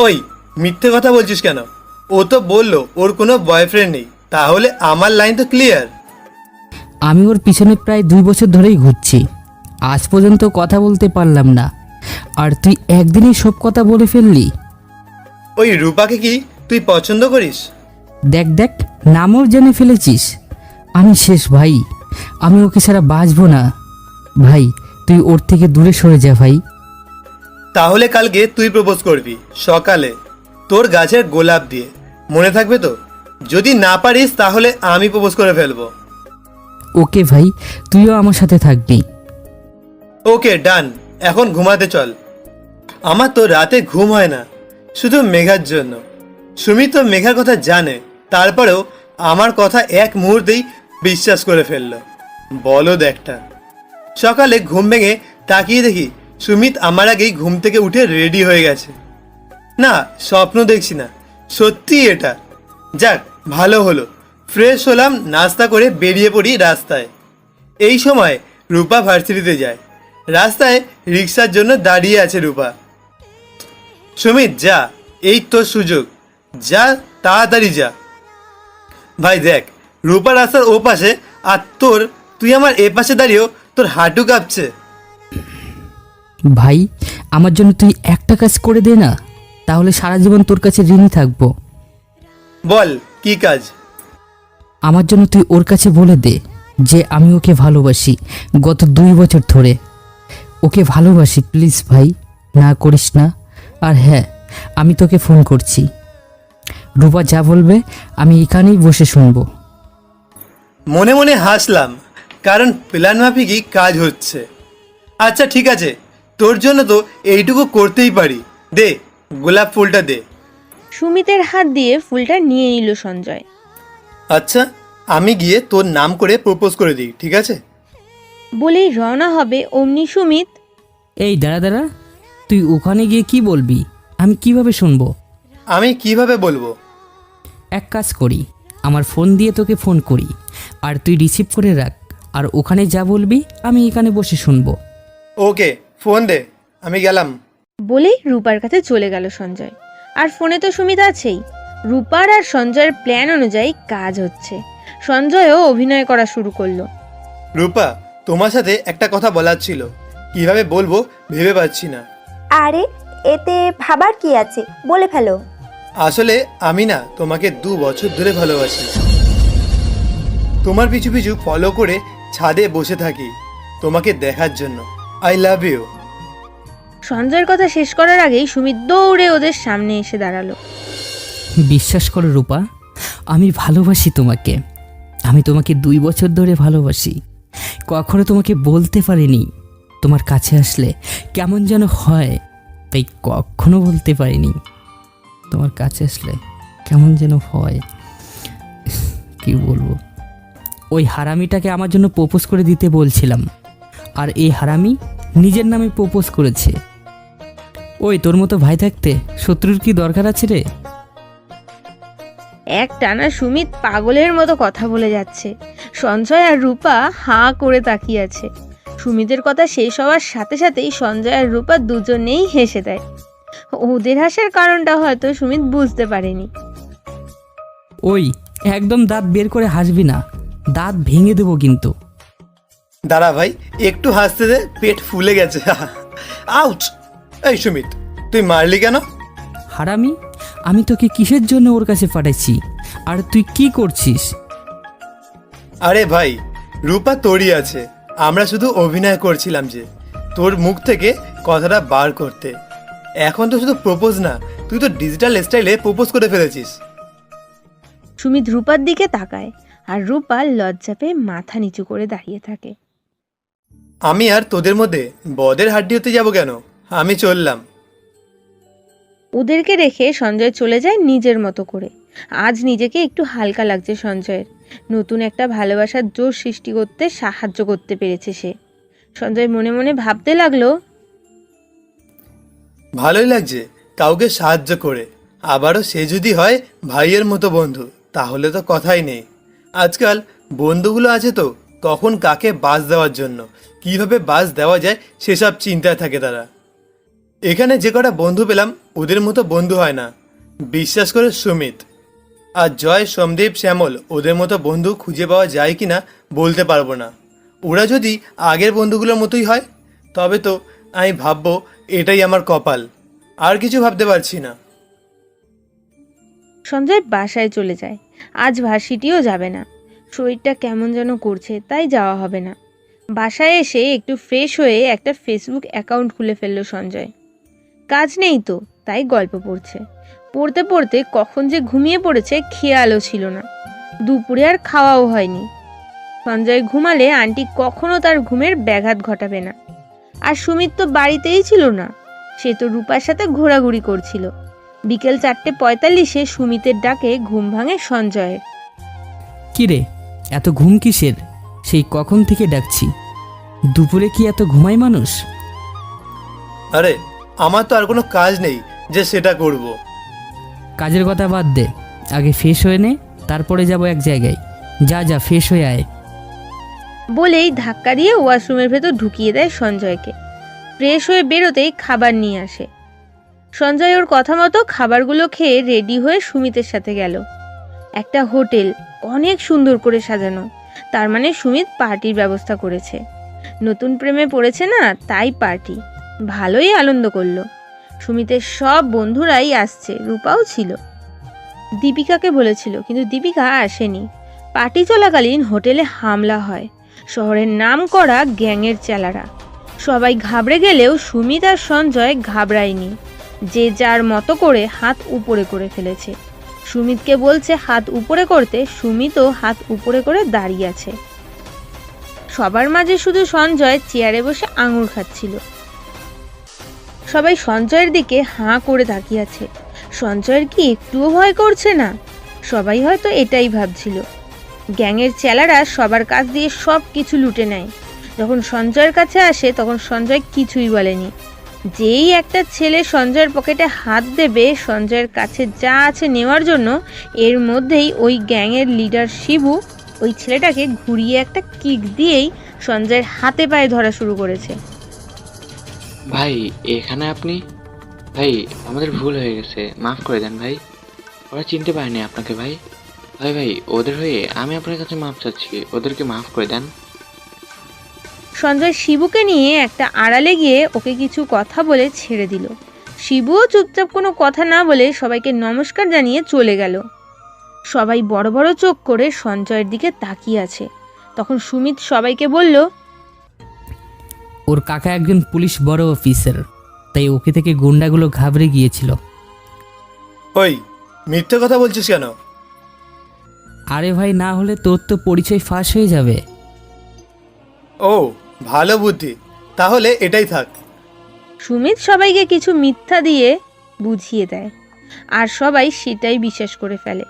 ওই মিথ্যে কথা বলছিস কেন? ও ও তো বললো ওর কোনো বয়ফ্রেন্ড নেই, তাহলে আমার লাইন তো ক্লিয়ার। আমি ওর পিছনে প্রায় 2 বছর ধরেই ঘুরছি, আজ পর্যন্ত কথা বলতে পারলাম না, আর তুই একদিনই সব কথা বলে ফেললি। ওই রূপাকে কি তুই পছন্দ করিস? দেখ দেখ, নামও জেনে ফেলেছিস। আমি শেষ ভাই, আমি ওকে ছাড়া বাঁচবো না। ভাই তুই ওর থেকে দূরে সরে যা ভাই। তাহলে কালকে তুই প্রপোজ করবি সকালে তোর গাছের গোলাপ দিয়ে, মনে থাকবে তো? যদি না পারিস তাহলে আমি প্রপোজ করে ফেলবো। ওকে ভাই, তুইও আমার সাথে থাকবি। ওকে ডান, এখন ঘুমাতে চল। আমার তো রাতে ঘুম হয় না, শুধু মেঘার জন্য। সুমিত তো মেঘার কথা জানে, তারপরেও আমার কথা এক মুহূর্তেই বিশ্বাস করে ফেললো। বলদ একটা। সকালে ঘুম ভেঙে তাকিয়ে দেখি সুমিত আমার আগেই ঘুম থেকে উঠে রেডি হয়ে গেছে। না, স্বপ্ন দেখছি না, সত্যি এটা। যাক, ভালো হলো, ফ্রেশ হলাম, নাস্তা করে বেরিয়ে পড়ি রাস্তায়। এই সময় রূপা ভার্সিটিতে যায়। রাস্তায় রিক্সার জন্য দাঁড়িয়ে আছে রূপা। সুমিত যা, এই তোর সুযোগ, যা তাড়াতাড়ি যা। ভাই দেখ, রূপা রাস্তার ও পাশে, আর তুই আমার এ পাশে দাঁড়িয়েও তোর হাঁটু কাঁপছে। ভাই আমার জন্য তুই একটা কাজ করে দে না, তাহলে সারা জীবন তোর কাছে ঋণী থাকবো। বল কি কাজ? আমার জন্য তুই ওর কাছে বলে দে যে আমি ওকে ভালোবাসি, গত 2 বছর ধরে ওকে ভালোবাসি। প্লিজ ভাই, না করিস না। আর হ্যাঁ, আমি তোকে ফোন করছি, রূপা যা বলবে আমি এখানেই বসে শুনবো। মনে মনে হাসলাম, কারণ প্ল্যান মাফিকই কাজ হচ্ছে। আচ্ছা ঠিক আছে, তোর জন্য তো এইটুকু করতেই পারি। দে গোলাপ ফুলটা দে। সুমিতের হাত দিয়ে ফুলটা নিয়ে নিল সঞ্জয়। আচ্ছা, আমি গিয়ে তোর নাম করে প্রপোজ করে দিই, ঠিক আছে? বলেই রওনা হবে, অমনি সুমিত এই দাঁড়া দাঁড়া, তুই ওখানে গিয়ে কি বলবি আমি কিভাবে শুনবো? আমি কিভাবে বলবো? এক কাজ করি, আমার ফোন দিয়ে তোকে ফোন করি, আর তুই রিসিভ করে রাখ, আর ওখানে যা বলবি আমি এখানে বসে শুনবো। ওকে, ফোন দে, আমি গেলাম। বলেই রূপার কাছে চলে গেল সঞ্জয়। আর ফোনে তো সুমিত আছেই। রূপার আর সঞ্জয়ের প্ল্যান অনুযায়ী কাজ হচ্ছে। সঞ্জয়ও অভিনয় করা শুরু করলো। রূপা, তোমার সাথে একটা কথা বলার ছিল, কিভাবে বলবো ভেবে পাচ্ছি না। আরে এতে ভাবার কি আছে, বলে ফেলো। আসলে আমি না তোমাকে 2 বছর ধরে ভালোবাসি। তোমার পিছু পিছু ফলো করে ছাদে বসে থাকি তোমাকে দেখার জন্য। I love you. সঞ্জয়ের কথা শেষ করার আগেই সুমিত দৌড়ে ওদের সামনে এসে দাঁড়ালো। বিশ্বাস করো রূপা, আমি ভালোবাসি তোমাকে। আমি তোমাকে 2 বছর ধরে ভালোবাসি। কখনো তোমাকে বলতে পারিনি, তোমার কাছে আসলে কেমন যেন হয়, তাই কখনো বলতে পারিনি। তোমার কাছে আসলে কেমন যেন হয়, কি বলবো। ওই হারামিটাকে আমার জন্য প্রপোজ করে দিতে বলছিলাম, আর এই হারামি নিজের নামে প্রপোজ করেছে। ওই তোর মতো ভাই থাকতে শত্রুর কি দরকার আছে রে? এক টানা সুমিত পাগলের মতো কথা বলে যাচ্ছে। সঞ্জয় আর রূপা হাঁ করে তাকিয়ে আছে। সুমিতের কথা শেষ হওয়ার সাথে সাথেই সঞ্জয় আর রূপা দুজনেই হেসে দেয়। ওদের হাসার কারণটা হয়তো সুমিত বুঝতে পারেনি। ওই একদম দাঁত বের করে হাসবি না, দাঁত ভেঙে দেবো কিন্তু। দাঁড়া ভাই, একটু হাসতে দে, পেট ফুলে গেছে। আউট! এই সুমিত, তুই মারলি কেন? হারামি, আমি তোকে কিসের জন্য ওর কাছে পাঠাইছি, আর তুই কি করছিস? আরে ভাই, রূপা তোরই আছে, আমরা শুধু অভিনয় করছিলাম যে তোর মুখ থেকে কথাটা বার করতে। এখন তো শুধু প্রপোজ না, তুই তো ডিজিটাল স্টাইলে প্রপোজ করে ফেলেছিস। সুমিত রূপার দিকে তাকায়, আর রূপা লজ্জা পেয়ে মাথা নিচু করে দাঁড়িয়ে থাকে। আমি আর তোদের মধ্যে বদের হাড্ডি হতে যাব কেন? আমি চললাম। ওদেরকে রেখে সঞ্জয় চলে যায় নিজের মতো করে। আজ নিজেকে একটু হালকা লাগছে সঞ্জয়ের। নতুন একটা ভালোবাসার জোর সৃষ্টি করতে সাহায্য করতে পেরেছে সে। সঞ্জয় মনে মনে ভাবতে লাগলো, ভালোই লাগছে কাউকে সাহায্য করে, আবারও সে যদি হয় ভাইয়ের মতো বন্ধু, তাহলে তো কথাই নেই। আজকাল বন্ধুগুলো আছে তো কখন কাকে বাস দেওয়ার জন্য, কিভাবে বাস দেওয়া যায় সেসব চিন্তায় থাকে তারা। এখানে যে কটা বন্ধু পেলাম ওদের মতো বন্ধু হয় না। বিশ্বাস করে সুমিত, আর জয়, সোমদীপ, শ্যামল ওদের মতো বন্ধু খুঁজে পাওয়া যায় কি না বলতে পারবো না। ওরা যদি আগের বন্ধুগুলোর মতোই হয় তবে তো আমি ভাববো এটাই আমার কপাল, আর কিছু ভাবতে পারছি না। সঞ্জয় বাসায় চলে যায়। আজ ভার্সিটিও যাবে না, শরীরটা কেমন যেন করছে, তাই যাওয়া হবে না। বাসায় এসে একটু ফ্রেশ হয়ে একটা ফেসবুক অ্যাকাউন্ট খুলে ফেলল সঞ্জয়। কাজ নেই তো, তাই গল্প পড়ছে। পড়তে পড়তে কখন যে ঘুমিয়ে পড়েছে খেয়ালও ছিল না। দুপুরে আর খাওয়াও হয়নি। সঞ্জয় ঘুমালে আন্টি কখনো তার ঘুমের ব্যাঘাত ঘটাবে না। আর সুমিত তো বাড়িতেই ছিল না, সে তো রূপার সাথে ঘোরাঘুরি করছিল। বিকেল 4:45-এ সুমিতের ডাকে ঘুম ভাঙে সঞ্জয়ের। কি রে, এত ঘুম কিসের? সেই কখন থেকে ডাকছি। দুপুরে কি এত ঘুমায় মানুষ? আরে আমার তো আর কোনো কাজ নেই যে সেটা করব। কাজের কথা বাদ দে, আগে ফ্রেশ হয়ে নে, তারপরে যাব এক জায়গায়। যা যা, ফ্রেশ হয়ে আয়। বলেই ধাক্কা দিয়ে ওয়াশরুমের ভেতর ঢুকিয়ে দেয় সঞ্জয়কে। ফ্রেশ হয়ে বেরোতেই খাবার নিয়ে আসে। সঞ্জয় ওর কথা মতো খাবারগুলো খেয়ে রেডি হয়ে সুমিতের সাথে গেল। একটা হোটেল, অনেক সুন্দর করে সাজানো। তার মানে সুমিত পার্টির ব্যবস্থা করেছে। নতুন প্রেমে পড়েছে না, তাই পার্টি। ভালোই আনন্দ করলো। সুমিতের সব বন্ধুরাই আসছে, রূপাও ছিল। দীপিকাকে বলেছিল, কিন্তু দীপিকা আসেনি। পার্টি চলাকালীন হোটেলে হামলা হয়। শহরের নাম করা গ্যাংয়ের চেলারা সবাই ঘাবড়ে গেলেও সুমিত আর সঞ্জয় ঘাবড়ায়নি। যে যার মতো করে হাত উপরে করে ফেলেছে। সুমিতকে বলছে হাত উপরে করতে, সুমিতও হাত উপরে করে দাঁড়িয়ে আছে। সবার মাঝে শুধু সঞ্জয় চেয়ারে বসে আঙুর খাচ্ছিল। সবাই সঞ্জয়ের দিকে হাঁ করে তাকিয়ে আছে। সঞ্জয়ের কি একটুও ভয় করছে না? সবাই হয়তো এটাই ভাবছিল। গ্যাংয়ের চেলারা সবার কাছ দিয়ে সব কিছু লুটে নেয়। যখন সঞ্জয়ের কাছে আসে তখন সঞ্জয় কিছুই বলেনি। যেই একটা ছেলে সঞ্জয়ের পকেটে হাত দেবে সঞ্জয়ের কাছে যা আছে নেওয়ার জন্য, এর মধ্যেই ওই গ্যাংয়ের লিডার শিবু ওই ছেলেটাকে ঘুরিয়ে একটা কিক দিয়েই সঞ্জয়ের হাতে পায়ে ধরা শুরু করেছে। ভাই এখানে আপনি? ভাই আমাদের ভুল হয়ে গেছে, মাফ করে দেন ভাই। ওরা চিনতে পারেনি আপনাকে ভাই। ভাই ভাই ওদের হয়ে আমি আপনার কাছে মাফ চাচ্ছি, ওদেরকে মাফ করে দেন। সঞ্জয় শিবুকে নিয়ে একটা আড়ালে গিয়ে ওকে কিছু কথা বলে ছেড়ে দিল। শিবুও চুপচাপ কোনো কথা না বলে সবাইকে নমস্কার জানিয়ে চলে গেল। সবাই বড় বড় চোখ করে সঞ্জয়ের দিকে তাকিয়ে আছে। তখন সুমিত সবাইকে বলল, ওর কাকা একজন পুলিশ বড় অফিসার, তাই ওকে থেকে গুন্ডাগুলো ঘাবড়ে গিয়েছিল। ওই মিথ্যে কথা বলছিস কেন? আরে ভাই, না হলে তোর তো পরিচয় ফাঁস হয়ে যাবে। ও ভালো বুদ্ধি, তাহলে এটাই থাক। সুমিত সবাইকে কিছু মিথ্যা দিয়ে বুঝিয়ে দেয়, আর সবাই সেটাই বিশ্বাস করে ফেলে।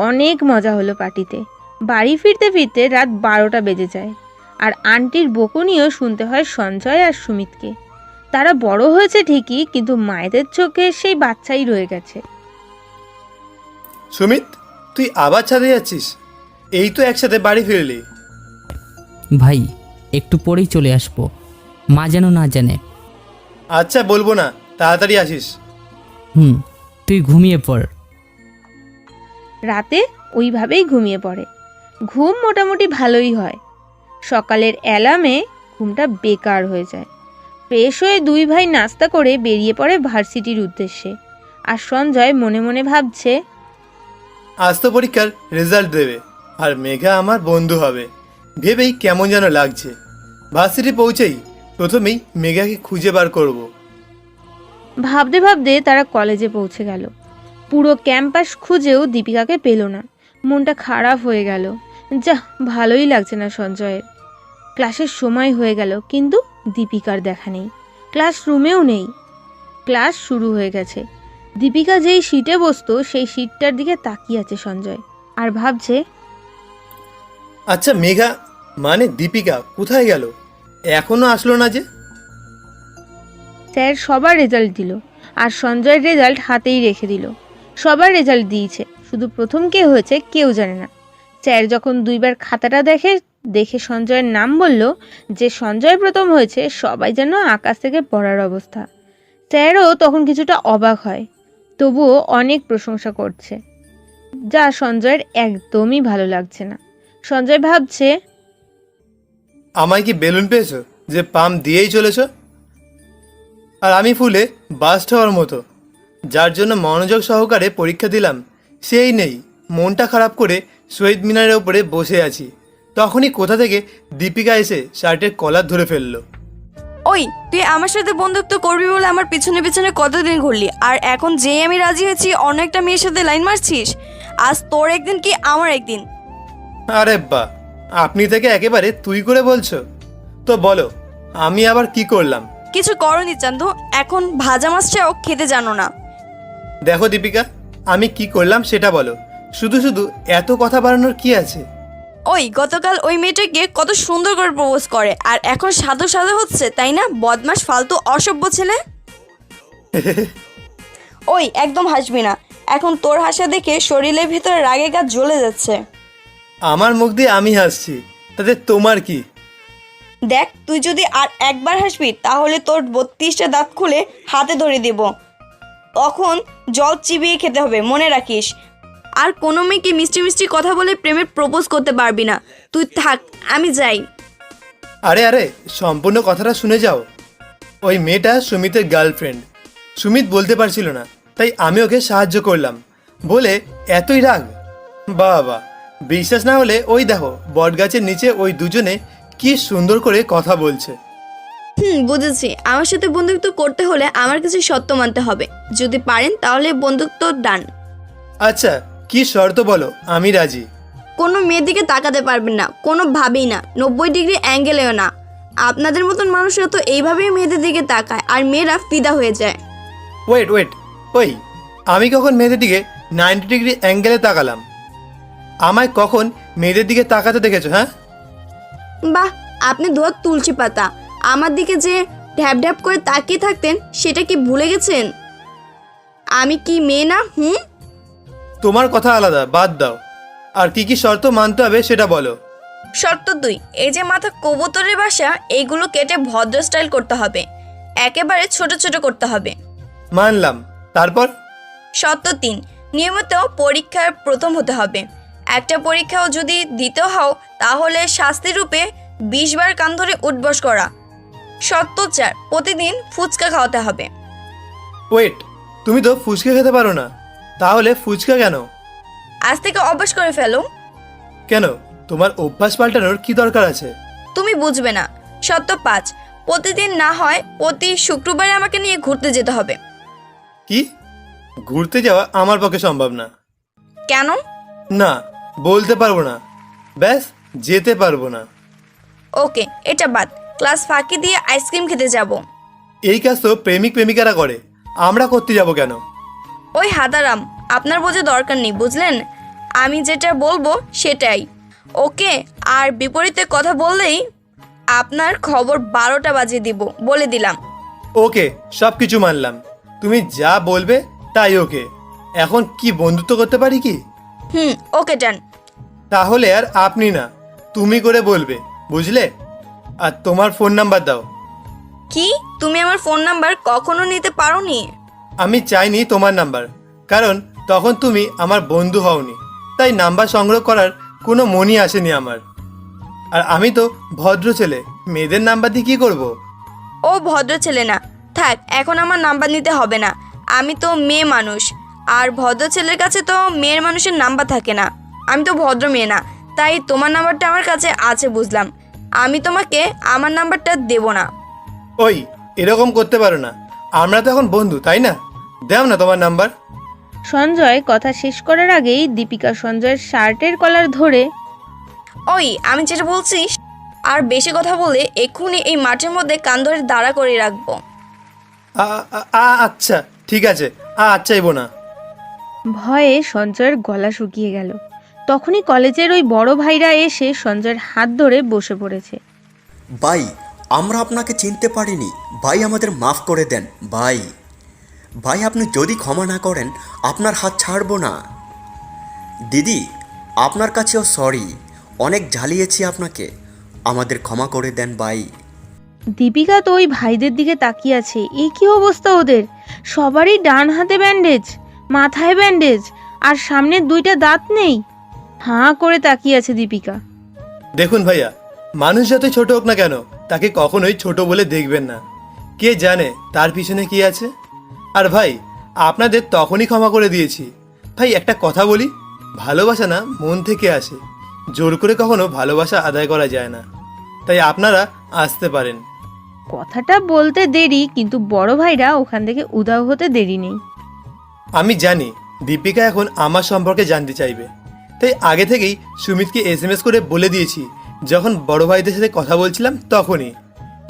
অনেক মজা হলো পার্টিতে। বাড়ি ফিরতে ফিরতে রাত 12টা বেজে যায়। আর আন্টির বকুনিও শুনতে হয় সঞ্জয় আর সুমিতকে। তারা বড় হয়েছে ঠিকই, কিন্তু মায়েদের চোখে সেই বাচ্চাই রয়ে গেছে। সুমিত, তুই আবার ছাদে যাচ্ছিস? এই তো একসাথে বাড়ি ফিরলি। ভাই একটু পরেই চলে আসবো, মা যেন না জানে। আচ্ছা বলবো না, তাড়াতাড়ি আসিস। তুই ঘুমিয়ে পড়। রাতে ওইভাবেই ঘুমিয়ে পড়ে। ঘুম মোটামুটি ভালোই হয়। সকালের অ্যালার্মে ঘুমটা বেকার হয়ে যায়। ফ্রেশ হয়ে দুই ভাই নাস্তা করে বেরিয়ে পড়ে ভার্সিটির উদ্দেশ্যে। আর সঞ্জয় মনে মনে ভাবছে, আজ তো পরীক্ষার রেজাল্ট দেবে আর মেঘা আমার বন্ধু হবে, ভেবেই কেমন যেন লাগছে। ভার্সিটি পৌঁছেই প্রথমেই মেঘাকে খুঁজে বার করব। ভাবতে ভাবতে তারা কলেজে পৌঁছে গেল। পুরো ক্যাম্পাস খুঁজেও দীপিকাকে পেল না। মনটা খারাপ হয়ে গেল। যা ভালোই লাগছে না সঞ্জয়ের। ক্লাসের সময় হয়ে গেল, কিন্তু দীপিকার দেখা নেই। ক্লাসরুমেও নেই। ক্লাস শুরু হয়ে গেছে। দীপিকা যেই সিটে বসতো সেই সিটটার দিকে তাকিয়ে আছে সঞ্জয়, আর ভাবছে, আচ্ছা মেঘা মানে দীপিকা কোথায় গেল? এখনো আসলো না যে? স্যার সবার রেজাল্ট দিল, আর সঞ্জয়ের রেজাল্ট হাতেই রেখে দিল। সবার রেজাল্ট দিয়েছে, শুধু প্রথম কে হয়েছে কেউ জানে না। স্যার যখন দুইবার খাতাটা দেখে সঞ্জয়ের নাম বলল, যে সঞ্জয় প্রথম হয়েছে, সবাই যেন আকাশ থেকে পড়ার অবস্থা। স্যারও তখন কিছুটা অবাক হয়, তবুও অনেক প্রশংসা করছে। যা সঞ্জয়ের একদমই ভালো লাগছে না। সঞ্জয় ভাবছে, আমায় কি বেলুন পেয়েছো যে পাম্প দিয়েই চলেছ? আর আমি ফুলে বাস্ট হওয়ার মতো, যার জন্য মনোযোগ সহকারে পরীক্ষা দিলাম সেই নেই। মনটা খারাপ করে শহীদ মিনারের ওপরে বসে আছি, তখনই কোথা থেকে দীপিকা এসে শার্টের কলার ধরে ফেললো। ওই তুই আমার সাথে বন্ধুত্ব করবি বলে আমার পিছনে পিছনে কতদিন ঘুরলি, আর এখন যেই আমি রাজি হয়েছি অন্য একটা মেয়ের সাথে লাইন মারছিস। আজ তোর একদিন কি আমার একদিন। আরে বা, আপনি থেকে একেবারে তুই করে বলছো? তো বলো, আমি আবার কি করলাম? কিছু করনি চান্দু, এখন ভাজা মাছটাও খেতে জানো না। দেখো দীপিকা, আমি কি করলাম সেটা বলো, শুধু শুধু এত কথা বাড়ানোর কি আছে? ওই গতকাল ওই মেয়েটাকে কত সুন্দর করে প্রপোজ করে, আর এখন সাধু সাধু হচ্ছে, তাই না? বদমাস, ফালতু, অসভ্য ছেলে। ওই একদম হাসবি না, এখন তোর হাসা দেখে শরীরের ভেতরে রাগে গা জ্বলে যাচ্ছে। আমার মুখ দিয়ে আমি হাসছি, তাতে তোমার কি? দেখ, তুই যদি আর একবার হাসবি তাহলে তোর 32টা দাঁত খুলে হাতে ধরে দেব, তখন জল চিবিয়ে খেতে হবে, মনে রাখিস। আর কোনো মেয়েকে মিষ্টি মিষ্টি কথা বলে প্রেমের প্রপোজ করতে পারবি না। তুই থাক, আমি যাই। আরে আরে, সম্পূর্ণ কথাটা শুনে যাও। ওই মেয়েটা সুমিতের গার্লফ্রেন্ড। সুমিত বলতে পারছিল না, তাই আমি ওকে সাহায্য করলাম বলে এতই রাগ? বাবা, বিশ্বাস না হলে ওই দেখো বটগাছের নিচে ওই দুজনে কি সুন্দর করে কথা বলছে। বুঝেছি। আমার সাথে বন্ধুত্ব করতে হলে আমার কিছু শর্ত মানতে হবে। যদি পারেন তাহলে বন্ধুত্ব ডান। আচ্ছা, কি শর্ত বলো, আমি রাজি। কোনো মেয়ের দিকে তাকাতে পারবেন না, কোনোভাবেই না, 90 ডিগ্রি অ্যাঙ্গেলেও না। আপনাদের মতন মানুষরা তো এইভাবেই মেয়েদের দিকে তাকায়, আর মেয়েরা ফিদা হয়ে যায়। ওয়েট ওয়েট, ওই আমি কখন মেয়েদের দিকে 90 ডিগ্রি অ্যাঙ্গেলে তাকালাম? আমায় কখন মেয়েদের দিকে তাকাতে দেখেছো? হ্যাঁ, বাহ, আপনি ধোয়া তুলসী পাতা। আমার দিকে যে ঢ্যাপ ঢ্যাপ করে তাকিয়ে থাকতেন সেটা কি ভুলে গেছেন? আমি কি মেয়ে না? তোমার কথা আলাদা, বাদ দাও। আর কি কি শর্ত মানতে হবে সেটা বলো। শর্ত 2, এই যে মাথা কবুতরের বাসা, এইগুলো কেটে ভদ্র স্টাইল করতে হবে, একেবারে ছোট ছোট করতে হবে। মানলাম, তারপর? শর্ত 3, নিয়মিত পরীক্ষায় প্রথম হতে হবে। একটা পরীক্ষাও যদি দিতে হও তাহলে শাস্তি রূপে 20 বার কান ধরে উঠবস করা। শর্ত 4, প্রতিদিন ফুচকা খাওয়াতে হবে। ওয়েট, তুমি তো ফুচকা খেতে পারো না, তাহলে ফুচকা কেন? আজ থেকে অভ্যাস করে ফেলো। কেন, তোমার অভ্যাস পাল্টানোর কি দরকার আছে? তুমি বুঝবে না। শর্ত 5, প্রতিদিন না হয় প্রতি শুক্রবারে আমাকে নিয়ে ঘুরতে যেতে হবে। কি? ঘুরতে যাওয়া আমার পক্ষে সম্ভব না। কেন? না, বলতে পারবো না, ব্যাস যেতে পারবো না। ওকে, এটা বাদ। ক্লাস ফাঁকি দিয়ে আইসক্রিম খেতে যাব। এই কাজ তো প্রেমিক প্রেমিকারা করে, আমরা করতে যাব কেন? ওই হাদারাম, আপনার বোঝা দরকার নেই, বুঝলেন? আমি যেটা বলবো সেটাই। ওকে, আর বিপরীতে কথা বললেই আপনার খবর 12টা বাজিয়ে দিব, বলে দিলাম। ওকে, সব কিছু মানলাম, তুমি যা বলবে তাই ওকে। এখন কি বন্ধুত্ব করতে পারি কি? ওকে ডান। তাহলে আর আপনি না, তুমি করে বলবে, বুঝলে? আর তোমার ফোন নাম্বার দাও। কি? তুমি আমার ফোন নাম্বার কখনো নিতে পারোনি? আমি চাইনি তোমার নাম্বার, কারণ তখন তুমি আমার বন্ধু হওনি, তাই নাম্বার সংগ্রহ করার কোনো মনই আসেনি আমার। আর আমি তো ভদ্র ছেলে, মেয়েদের নাম্বার দিয়ে কী করবো? ও ভদ্র ছেলে না, থাক, এখন আমার নাম্বার নিতে হবে না। আমি তো মেয়ে মানুষ, আর ভদ্র ছেলের কাছে তো মেয়ের মানুষের নাম্বার থাকে না। আমি তো ভদ্র মেয়ে না, তাই তোমার নাম্বারটা আমার কাছে আছে, বুঝলাম। আমি তোমাকে আমার নাম্বারটা দেব না। ওই, এরকম করতে পারো না, আমরা তো এখন বন্ধু, তাই না? দাও না তোমার নাম্বার। সঞ্জয় কথা শেষ করার আগেই দীপিকা সঞ্জয়ের শার্টের কলার ধরে, ওই আমি যেটা বলছি, আর বেশি কথা বলে এক্ষুনি এই মাঠের মধ্যে কান ধরে দাঁড়া করে রাখবো। আচ্ছা ঠিক আছে, চাইবো না। ভয়ে সঞ্জয়ের গলা শুকিয়ে গেল। তখনই কলেজের ওই বড় ভাইরা এসে সঞ্জয়ের হাত ধরে বসে পড়েছে। ভাই, আমরা আপনাকে চিনতে পারিনি, ভাই আমাদের মাফ করে দেন ভাই। ভাই, আপনি যদি ক্ষমা না করেন আপনার হাত ছাড়বো না। দিদি, আপনার কাছেও সরি, অনেক জ্বালিয়েছি আপনাকে, আমাদের ক্ষমা করে দেন ভাই। দীপিকা তো ওই ভাইদের দিকে তাকিয়ে আছে। এই কি অবস্থা ওদের? সবারই ডান হাতে ব্যান্ডেজ, মাথায় ব্যান্ডেজ, আর সামনের দুইটা দাঁত নেই। হাঁ করে তাকিয়ে আছে দীপিকা। দেখুন ভাইয়া, মানুষ যতই ছোট হোক না কেন তাকে কখনোই ছোট বলে দেখবেন না। কে জানে তার পিছনে কি আছে। আর ভাই, আপনাদের তখনই ক্ষমা করে দিয়েছি। ভাই একটা কথা বলি, ভালোবাসা না মন থেকে আসে, জোর করে কখনো ভালোবাসা আদায় করা যায় না। তাই আপনারা আসতে পারেন। কথাটা বলতে দেরি, কিন্তু বড় ভাইরা ওখান থেকে উধাও হতে দেরি নেই। আমি জানি দীপিকা এখন আমার সম্পর্কে জানতে চাইবে, তাই আগে থেকেই সুমিতকে SMS করে বলে দিয়েছি, যখন বড় ভাইদের সাথে কথা বলছিলাম তখনই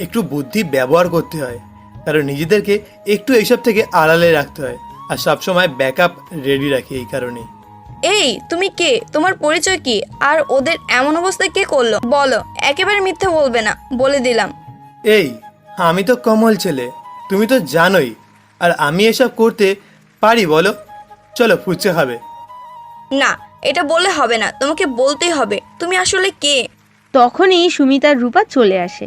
একটু বুদ্ধি ব্যবহার করতে হয়, কারণ নিজেদেরকে একটু এইসব থেকে আড়ালে রাখতে হয়, আর সবসময় ব্যাকআপ রেডি রাখি এই কারণেই। এই তুমি কে, তোমার পরিচয় কি, আর ওদের এমন অবস্থায় কে করলো বলো, একেবারে মিথ্যে বলবে না, বলে দিলাম। এই, আমি তো কমল ছেলে, তুমি তো জানোই। আর আমি এসব করতে পারি বলো? চলো ফুচকা খাবে। না, এটা বললে হবে না, তোমাকে বলতেই হবে তুমি আসলে কে। তখনই সুমিত আর রূপা চলে আসে।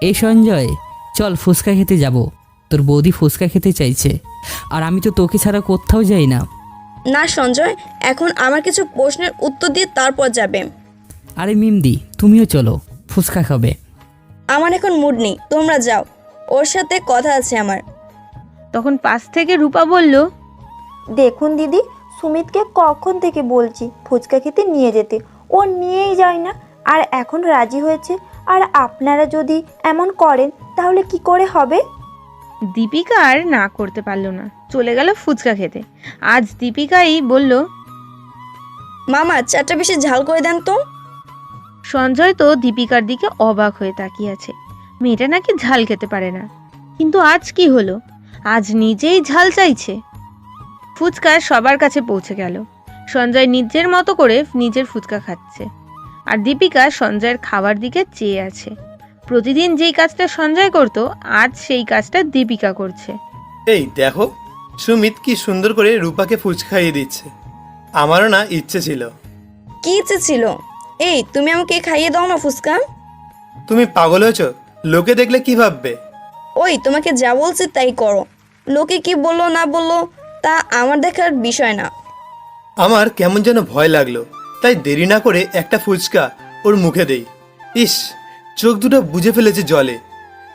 এই সঞ্জয়, চল ফুচকা খেতে যাব। তোর বৌদি ফুচকা খেতে চাইছে, আর আমি তো তোকে ছাড়া কোথাও যাই না। না সঞ্জয়, এখন আমার কিছু প্রশ্নের উত্তর দিয়ে তারপর যাবে। আরে মিমদি, তুমিও চলো, ফুচকা খাবে। আমার এখন মুড নেই, তোমরা যাও, ওর সাথে কথা আছে আমার। তখন পাশ থেকে রূপা বলল, দেখুন দিদি, সুমিতকে কখন থেকে বলছি ফুচকা খেতে নিয়ে যেতে, ও নিয়েই যায় না, আর এখন রাজি হয়েছে। আর আপনারা যদি এমন করেন তাহলে কি করে হবে? দীপিকা আর না করতে পারলো না, চলে গেল ফুচকা খেতে। আজ দীপিকাই বলল, মামা চাটা বেশি ঝাল করে দেন তো। সঞ্জয় তো দীপিকার দিকে অবাক হয়ে তাকিয়ে আছে। মেয়েটা নাকি ঝাল খেতে পারে না, কিন্তু আজ কি হলো? আজ নিজেই ঝাল চাইছে। ফুচকা সবার কাছে পৌঁছে গেল। সঞ্জয় নিজের মতো করে নিজের ফুচকা খাচ্ছে, আর দীপিকা সঞ্জয়ের খাবার দিকে চেয়ে আছে। প্রতিদিন যেই কাজটা সঞ্জয় করত, আজ সেই কাজটা দীপিকা করছে। এই দেখো, সুমিত কি সুন্দর করে রূপাকে ফুচকা খাইয়ে দিচ্ছে। আমারও না ইচ্ছে ছিল। কি ইচ্ছে ছিল? এই তুমি আমাকে খাইয়ে দাও না ফুচকা। তুমি পাগল হয়েছ? লোকে দেখলে কি ভাববে? ওই তোমাকে যা বলছে তাই করো, লোকে কি বললো না বললো তা আমার দেখার বিষয় না। আমার কেমন যেন ভয় লাগলো, তাই দেরি না করে একটা ফুচকা ওর মুখে দেই। ইস, চোখ দুটো বুঝে ফেলেছে জলে,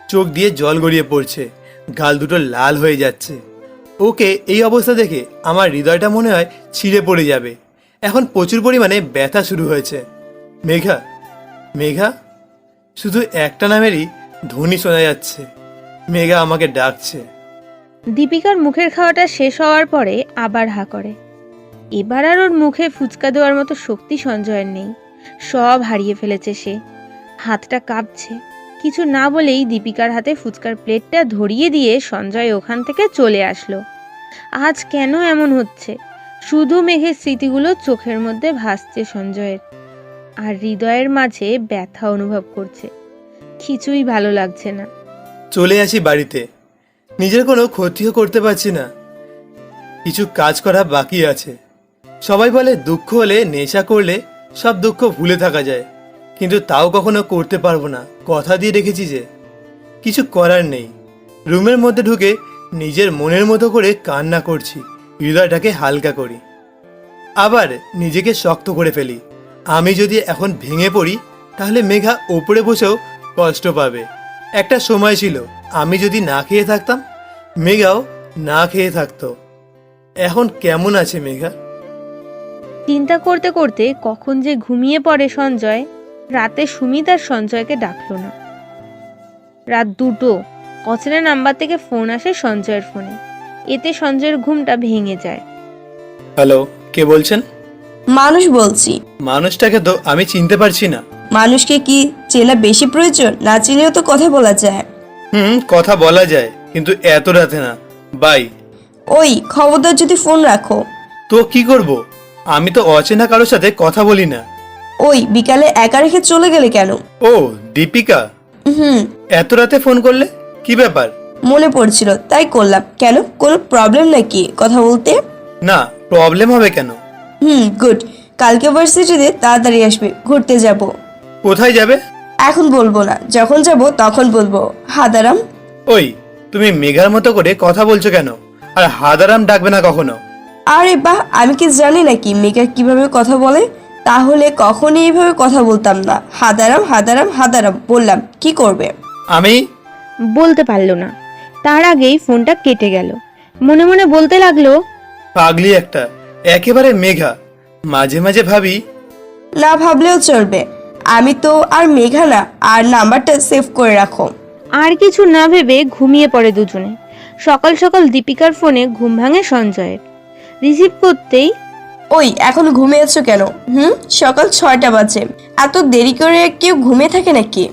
চোখ দিয়ে জল গড়িয়ে পড়ছে, গাল দুটো লাল হয়ে যাচ্ছে। ওকে এই অবস্থা দেখে আমার হৃদয়টা মনে হয় ছিঁড়ে পড়ে যাবে। এখন প্রচুর পরিমাণে ব্যথা শুরু হয়েছে। মেঘা, মেঘা, শুধু একটা নামেরই ধ্বনি শোনা যাচ্ছে। মেঘা আমাকে ডাকছে। দীপিকার মুখের খাওয়াটা শেষ হওয়ার পরে আবার হা করে। এবার আর ওর মুখে ফুচকা দেওয়ার মতো শক্তি সঞ্জয়ের নেই, সব হারিয়ে ফেলেছে সে। হাতটা কাঁপছে। কিছু না বলেই দীপিকার হাতে ফুচকার প্লেটটা ধরিয়ে দিয়ে সঞ্জয় ওখান থেকে চলে আসলো। আজ কেন এমন হচ্ছে? শুধু মেঘের স্মৃতিগুলো চোখের মধ্যে ভাসছে সঞ্জয়ের, আর হৃদয়ের মাঝে ব্যথা অনুভব করছে। কিছুই ভালো লাগছে না। চলে আসি বাড়িতে, নিজের কোনো ক্ষতিও করতে পারছি না, কিছু কাজ করা বাকি আছে। সবাই বলে দুঃখ হলে নেশা করলে সব দুঃখ ভুলে থাকা যায়, কিন্তু তাও কখনো করতে পারবো না। কথা দিয়ে রেখেছি যে। কিছু করার নেই। রুমের মধ্যে ঢুকে নিজের মনের মতো করে কান্না করছি, হৃদয়টাকে হালকা করি, আবার নিজেকে শক্ত করে ফেলি। আমি যদি এখন ভেঙে পড়ি তাহলে মেঘা ওপরে বসেও কষ্ট পাবে। একটা সময় ছিল আমি যদি না খেয়ে থাকতাম, মেঘাও না খেয়ে থাকতো। এখন কেমন আছে মেঘা? চিন্তা করতে করতে কখন যে ঘুমিয়ে পড়ে সঞ্জয়। রাতে সুমিত আর সঞ্জয়কে ডাকলো না। রাত 2টো, অচেনা নাম্বার থেকে ফোন আসে সঞ্জয়ের ফোনে। এতে সঞ্জয়ের ঘুমটা ভেঙে যায়। হ্যালো, কে বলছেন? মানুষ বলছি। মানুষটাকে তো আমি চিনতে পারছি না। মানুষকে কি চেনা বেশি প্রয়োজন? না চিনেও তো কথা বলা যায়। কথা বলা যায়, কিন্তু এত রাতে না। বাই। ওই খবরদার যদি ফোন রাখো। তো কি করব? আমি তো অচেনা কারোর সাথে কথা বলি না। ওই বিকালে একা রেখে চলে গেলে কেন? ও দীপিকা, এত রাতে ফোন করলে, কি ব্যাপার? মনে পড়ছিল তাই করলাম। কেন, কোনো প্রবলেম নাকি কথা বলতে? না, প্রবলেম হবে কেন? গুড। কালকে ভার্সিটিতে তাড়াতাড়ি আসবে, ঘুরতে যাব। কোথায় যাবে? এখন বলবো না, যখন যাব তখন বলবো। হাদারাম। ওই, তুমি মেঘার মতো করে কথা বলছো কেন? আর হাদারাম ডাকবে না কখনো। আরে বাহ, আমি কি জানি নাকি মেঘা কিভাবে কথা বলে? তাহলে কখনই এইভাবে কথা বলতাম না। হাদারাম হাদারাম হাদারাম বললাম, কি করবে? আমি বলতে পারল না। তার আগেই ফোনটা কেটে গেল। মনে মনে বলতে লাগলো, পাগলি একটা, একেবারে মেঘা। মাঝে মাঝে ভাবি না ভাবলেও চলবে, আমি তো আর মেঘা না। আর নাম্বারটা সেভ করে রাখো। আর কিছু না ভেবে ঘুমিয়ে পড়ে দুজনে। সকাল সকাল দীপিকার ফোনে ঘুম ভাঙে সঞ্জয়ের। রিসিভ করতেই, ওই এখন ঘুমিয়েছো কেন? সকাল 6টা বাজে, এত দেরি করে কেউ ঘুমিয়ে থাকে নাকি?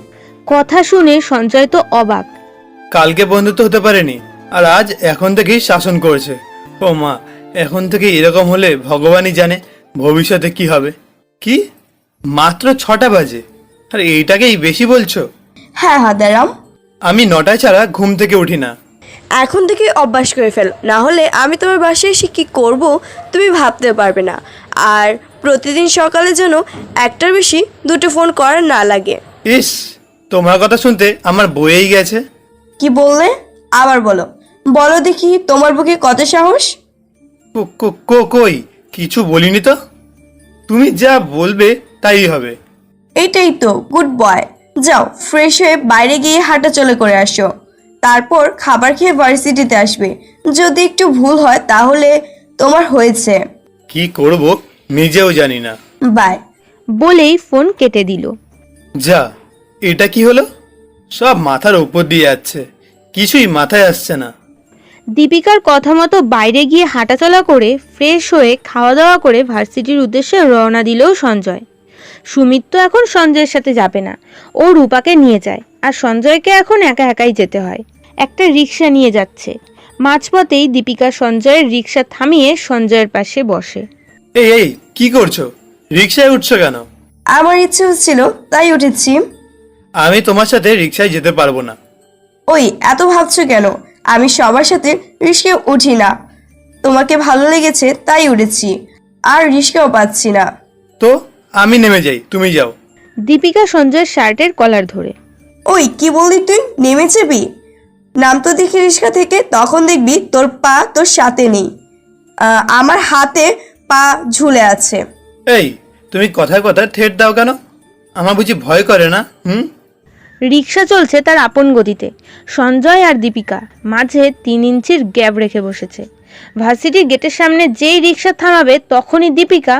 কথা শুনে সঞ্জয় তো অবাক। কালকে বন্ধুত্ব হতে পারেনি, আর আজ এখন থেকেই শাসন করছে। ও মা, এখন থেকে এরকম হলে ভগবানই জানে ভবিষ্যতে কি হবে। কি, মাত্র 6টা বাজে, আর এইটাকেই বেশি বলছো? হ্যাঁ হাদারাম, আমি 9টায় ছাড়া ঘুম থেকে উঠি না। এখন থেকে অভ্যাস করে ফেল, না হলে আমি তোমার বাসায় এসে কি করব তুমি ভাবতে পারবে না। আর প্রতিদিন সকালে যেন একটার বেশি 2টো ফোন করার না লাগে। ইস, তোমার কথা শুনতে আমার বয়েই গেছে। কি বললে? আবার বলো। বলো দেখি, তোমার বুকে কত সাহস? কই কিছু বলিনি তো। তুমি যা বলবে তাই হবে। এইটাই তো গুড বয়। যাও ফ্রেশ হয়ে বাইরে গিয়ে হাঁটা চলে করে আসো, তারপর খাবার খেয়ে ভার্সিটিতে আসবে। যদি একটু ভুল হয় তাহলে তোমার হয়েছে। কি করব নিজেও জানি না। বাই। বলেই ফোন কেটে দিল। যা, এটা কি হলো? সব মাথার উপর দিয়ে যাচ্ছে, কিছুই মাথায় আসছে না। দীপিকার কথা মতো বাইরে গিয়ে হাঁটাচলা করে ফ্রেশ হয়ে খাওয়া দাওয়া করে ভার্সিটির উদ্দেশ্যে রওনা দিল সঞ্জয়। সুমিত তো এখন সঞ্জয়ের সাথে যাবে না, ও রূপাকে নিয়ে যায়। আর সঞ্জয়কে এখন একা একাই যেতে হয়। একটা রিক্সা নিয়ে যাচ্ছে। মাঝপথেই দীপিকা সঞ্জয়ের রিক্সা থামিয়ে সঞ্জয়ের পাশে বসে। এই এই, কি করছো? রিক্সায় উঠছো কেন? আমার ইচ্ছে হচ্ছিল তাই উঠেছি। আমি তোমার সাথে রিক্সায় যেতে পারবো না। ওই এত ভাবছো কেন? আমি সবার সাথে রিস্কে উঠি না, তোমাকে ভালো লেগেছে তাই উঠেছি। আর রিস্কেও পাচ্ছি না। তো আমি নেমে যাই, তুমি যাও। দীপিকা সঞ্জয়ের শার্টের কলার ধরে। ওই কি বললি তুই? নেমে যাবি? নাম তো দেখি রিস্কা থেকে, তখন দেখবি তোর পা তোর সাথে নেই, আমার হাতে পা ঝুলে আছে। এই, তুমি কথায় কথায় ঠেট দাও কেন? আমার বুঝি ভয় করে না? রিক্সা চলছে তার আপন গতিতে। সঞ্জয় আর দীপিকা মাঝে 3 ইঞ্চির গ্যাপ রেখে বসেছে। ভার্সিটির গেটের সামনে যেই রিক্সা থামাবে তখনই দীপিকা,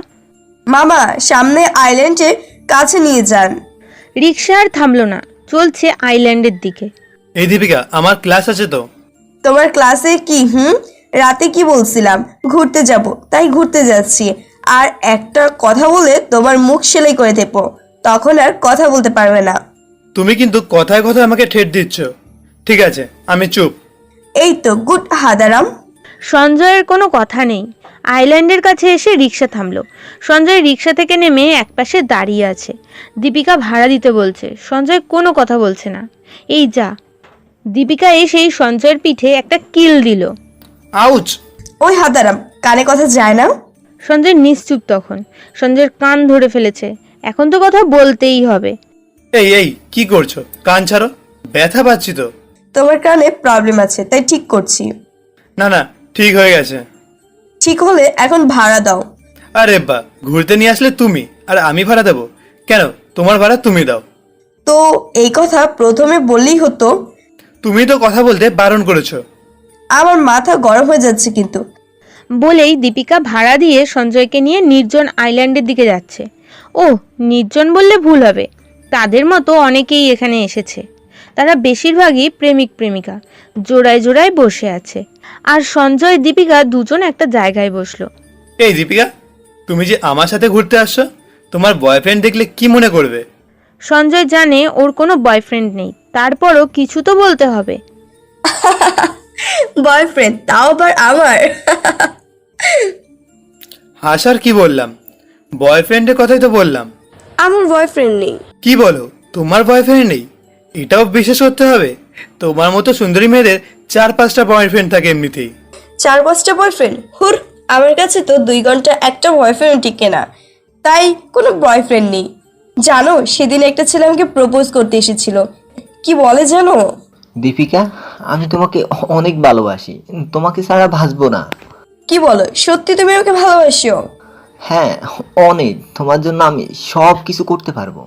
মামা সামনে আইল্যান্ডে কাছে নিয়ে যান। রিক্সা আর থামলো না, চলছে আইল্যান্ডের দিকে। এই দীপিকা, আমার ক্লাস আছে তো। তোমার ক্লাসে কি? রাতে কি বলছিলাম? ঘুরতে যাব, তাই ঘুরতে যাচ্ছি। আর একটা কথা বলে তোমার মুখ সেলাই করে দেবো, তখন আর কথা বলতে পারবে না। তুমি কিন্তু কথায় কথায় আমাকে ঠেট দিচ্ছ। ঠিক আছে, আমি চুপ। এই তো গুড হাদারাম। সঞ্জয়ের কোনো কথা নেই। আইল্যান্ডের কাছে এসে রিক্সা থামলো। সঞ্জয় রিক্সা থেকে নেমে একপাশে দাঁড়িয়ে আছে। দীপিকা ভাড়া দিতে বলছে, সঞ্জয় কোনো কথা বলছে না। এই যা, দীপিকা এসেই সঞ্জয়ের পিঠে একটা কিল দিল। আউচ! ওই হাদারাম, কানে কথা যায় না? সঞ্জয় নিশ্চুপ তখন। সঞ্জয়ের কান ধরে ফেলেছে, এখন তো কথা বলতেই হবে। এই এই, কি করছো? কান ছাড়ো, ব্যথা পাচ্ছি তো। তোমার কানে প্রবলেম আছে তাই ঠিক করছি। না না, ঠিক হয়ে গেছে। ঠিক হলে এখন ভাড়া দাও। আরে বা, ঘুরতে নিয়ে আসলে তুমি, আর আমি ভাড়া দেবো কেন? তোমার ভাড়া তুমি দাও। তো এই কথা প্রথমে বললেই হতো। তুমি তো কথা বলতে বারণ করেছো। আমার মাথা গরম হয়ে যাচ্ছে কিন্তু। বলেই দীপিকা ভাড়া দিয়ে সঞ্জয়কে নিয়ে নির্জন আইল্যান্ডের দিকে যাচ্ছে। ও, নির্জন বললে ভুল হবে, তাদের মতো অনেকেই এখানে এসেছে। তারা বেশিরভাগই প্রেমিক প্রেমিকা, জোড়ায় জোড়ায় বসে আছে। আর সঞ্জয় দীপিকা দুজন একটা জায়গায় বসলো। এই দীপিকা, তুমি যে আমার সাথে ঘুরতে আসছো, তোমার বয়ফ্রেন্ড দেখলে কি মনে করবে? সঞ্জয় জানে ওর কোনো বয়ফ্রেন্ড নেই, তারপরও কিছু তো বলতে হবে। বয়ফ্রেন্ড, তাও আবার আমার? হাসার কি বললাম? বয়ফ্রেন্ডের কথাই তো বললাম। আমার বয়ফ্রেন্ড নেই। কি বলো, তোমার বয়ফ্রেন্ড নেই? এটাও বিশ্বাস করতে হবে? তোমার মতো সুন্দরী মেয়েদের 4-5টা বয়ফ্রেন্ড থাকে এমনিতেই। 4-5টা বয়ফ্রেন্ড? হুর, আমার কাছে তো 2 ঘন্টা একটা বয়ফ্রেন্ড টিকে না, তাই কোনো বয়ফ্রেন্ড নেই। জানো, সেদিন একটা ছেলে আমাকে প্রপোজ করতে এসেছিল। কি বলে জানো? দীপিকা, আমি তোমাকে অনেক ভালোবাসি, তোমাকে ছাড়া বাঁচবো না। কি বলো, সত্যি তুমি ওকে ভালোবাসো? হ্যাঁ, অনেক। তোমার জন্য আমি সব কিছু করতে পারবো।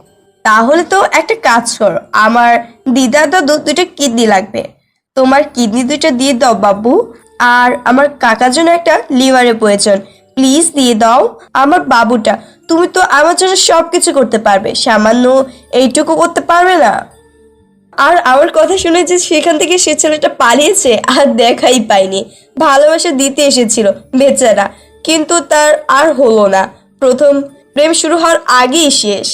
তাহলে তো একটা কাজ করো, আমার দিদার দাদু দুইটা কিডনি লাগবে, তোমার কিডনি দুইটা দিয়ে দাও বাবু। আর আমার কাকার জন্য একটা লিভারের প্রয়োজন, প্লিজ দিয়ে দাও। আমার বাবুটা, তুমি তো আমার জন্য সব কিছু করতে পারবে, সামান্য এইটুকু করতে পারবে না? আর আমার কথা শুনে যে সেখান থেকে সে ছেলেটা পালিয়েছে আর দেখাই পাইনি, ভালোবাসা দিতে এসেছিল বেচারা, কিন্তু তার আর হলো না, প্রথম প্রেম শুরু হওয়ার আগেই শেষ।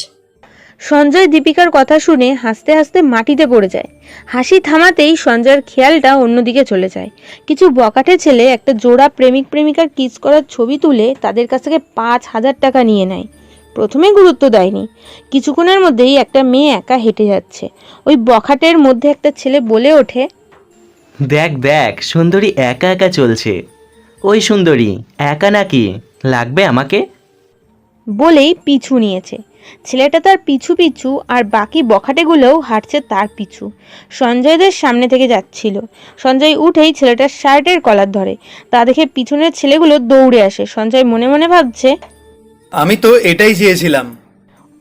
সঞ্জয় দীপিকার কথা শুনে হাসতে হাসতে মাটিতে পড়ে যায়। হাসি থামাতেই সঞ্জয়ের খেয়ালটা অন্যদিকে চলে যায়। কিছু বকাটে ছেলে একটা জোড়া প্রেমিক প্রেমিকার কিস করার ছবি তুলে তাদের কাছ থেকে 5,000 টাকা নিয়ে নেয়। প্রথমে গুরুত্ব দেয়নি, কিছুক্ষণের মধ্যেই একটা মেয়ে একা হেঁটে যাচ্ছে। ওই বখাটের মধ্যে একটা ছেলে বলে ওঠে, দেখ দেখ, সুন্দরী একা একা চলছে। ওই সুন্দরী একা নাকি, লাগবে আমাকে? বলেই পিছু নিয়েছে। ছেলেটা তার পিছু পিছু আর বাকি বখাটেগুলোও হাঁটছে তার পিছু। সঞ্জয়দের সামনে থেকে যাচ্ছিল। সঞ্জয় উঠেই ছেলেটার শার্টের কলার ধরে। তা দেখে পিছনের ছেলেগুলো দৌড়ে আসে। সঞ্জয় মনে মনে ভাবছে, আমি তো এটাই চেয়েছিলাম।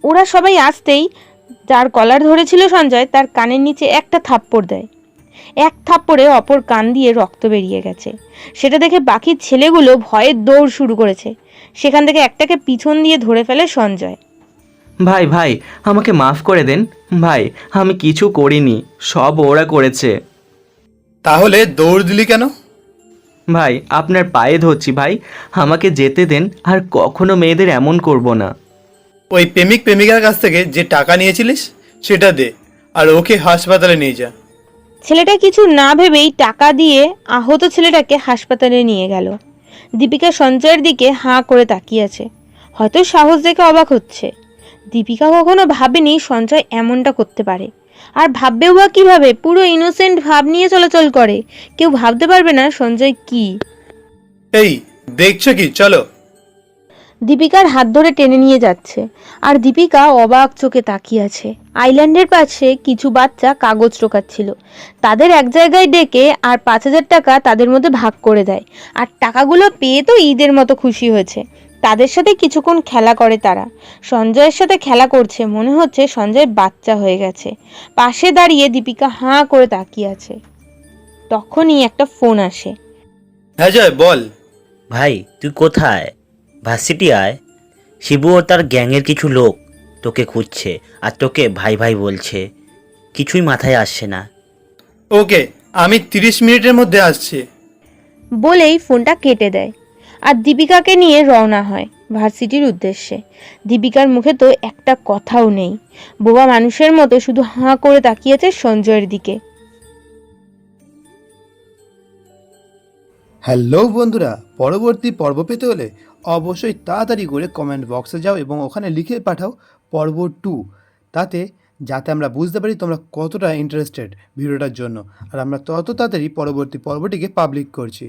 ওরা সবাই আসতেই যার কলার ধরেছিল সঞ্জয় তার কানের নিচে একটা থাপ্পড় দেয়। এক থাপ্পড়ে অপর কান দিয়ে রক্ত বেরিয়ে গেছে। সেটা দেখে বাকি ছেলেগুলো ভয়ে দৌড় শুরু করেছে। সেখান থেকে একটাকে পিছন দিয়ে ধরে ফেলে সঞ্জয়। ভাই ভাই, আমাকে মাফ করে দেন ভাই, আমি কিছু করিনি, সব ওরা করেছে। তাহলে দৌড় দিলি কেন? ভাই আপনার পায়ে ধরছি ভাই, আমাকে যেতে দেন, আর কখনো মেয়েদের এমন করব না। ওই প্রেমিক প্রেমিকার কাছ থেকে যে টাকা নিয়েছিলিস সেটা দে, আর ওকে হাসপাতালে নিয়ে যা। ছেলেটা কিছু না ভেবেই টাকা দিয়ে আহত ছেলেটাকে হাসপাতালে নিয়ে গেল। দীপিকা সঞ্জয়ের দিকে হাঁ করে তাকিয়ে আছে, হয়তো সাহস দেখে অবাক হচ্ছে। দীপিকা কখনো ভাবেনি সঞ্জয় এমনটা করতে পারে, আর ভাববেও বা কিভাবে? পুরো ইনোসেন্ট ভাব নিয়ে চলাচল করে, কেউ ভাবতে পারবে না সঞ্জয় কি। এই দেখছো কি, চলো। দীপিকার হাত ধরে টেনে নিয়ে যাচ্ছে, আর দীপিকা অবাক চোখে তাকিয়ে আছে। আইল্যান্ডের পাশে কিছু বাচ্চা কাগজ টোকাচ্ছিল। তাদের এক জায়গায় ডেকে আর 5,000 টাকা তাদের মধ্যে ভাগ করে দেয়। আর টাকাগুলো পেয়ে তো ঈদের মতো খুশি হয়েছে। তাদের সাথে কিছুক্ষণ খেলা করে তারা। সঞ্জয়ের সাথে খেলা করছে, মনে হচ্ছে সঞ্জয় বাচ্চা হয়ে গেছে। পাশে দাঁড়িয়ে দীপিকা হাঁ করে তাকিয়ে আছে। তখনই একটা ফোন আসে। হ্যাঁ জয়, বল। ভাই তুই কোথায়? ভার্সিটি আয়, শিবু ও তার গ্যাংয়ের কিছু লোক তোকে খুঁজছে, আর তোকে ভাই ভাই বলছে। কিছুই মাথায় আসছে না। ওকে, আমি 30 মিনিটের মধ্যে আসছি। বলেই ফোনটা কেটে দেয়, আর দীপিকাকে নিয়ে রওনা হয় ভার্সিটির উদ্দেশ্যে। দীপিকার মুখে তো একটা কথাও নেই, বোবা মানুষের মতো শুধু হাঁ করে তাকিয়েছে সঞ্জয়ের দিকে। হ্যালো বন্ধুরা, পরবর্তী পর্ব পেতে হলে অবশ্যই তাড়াতাড়ি করে কমেন্ট বক্সে যাও এবং ওখানে লিখে পাঠাও পর্ব 2, যাতে আমরা বুঝতে পারি তোমরা কতটা ইন্টারেস্টেড ভিডিওটার জন্য, আর আমরা তত তাড়াতাড়ি পরবর্তী পর্বটিকে পাবলিক করছি।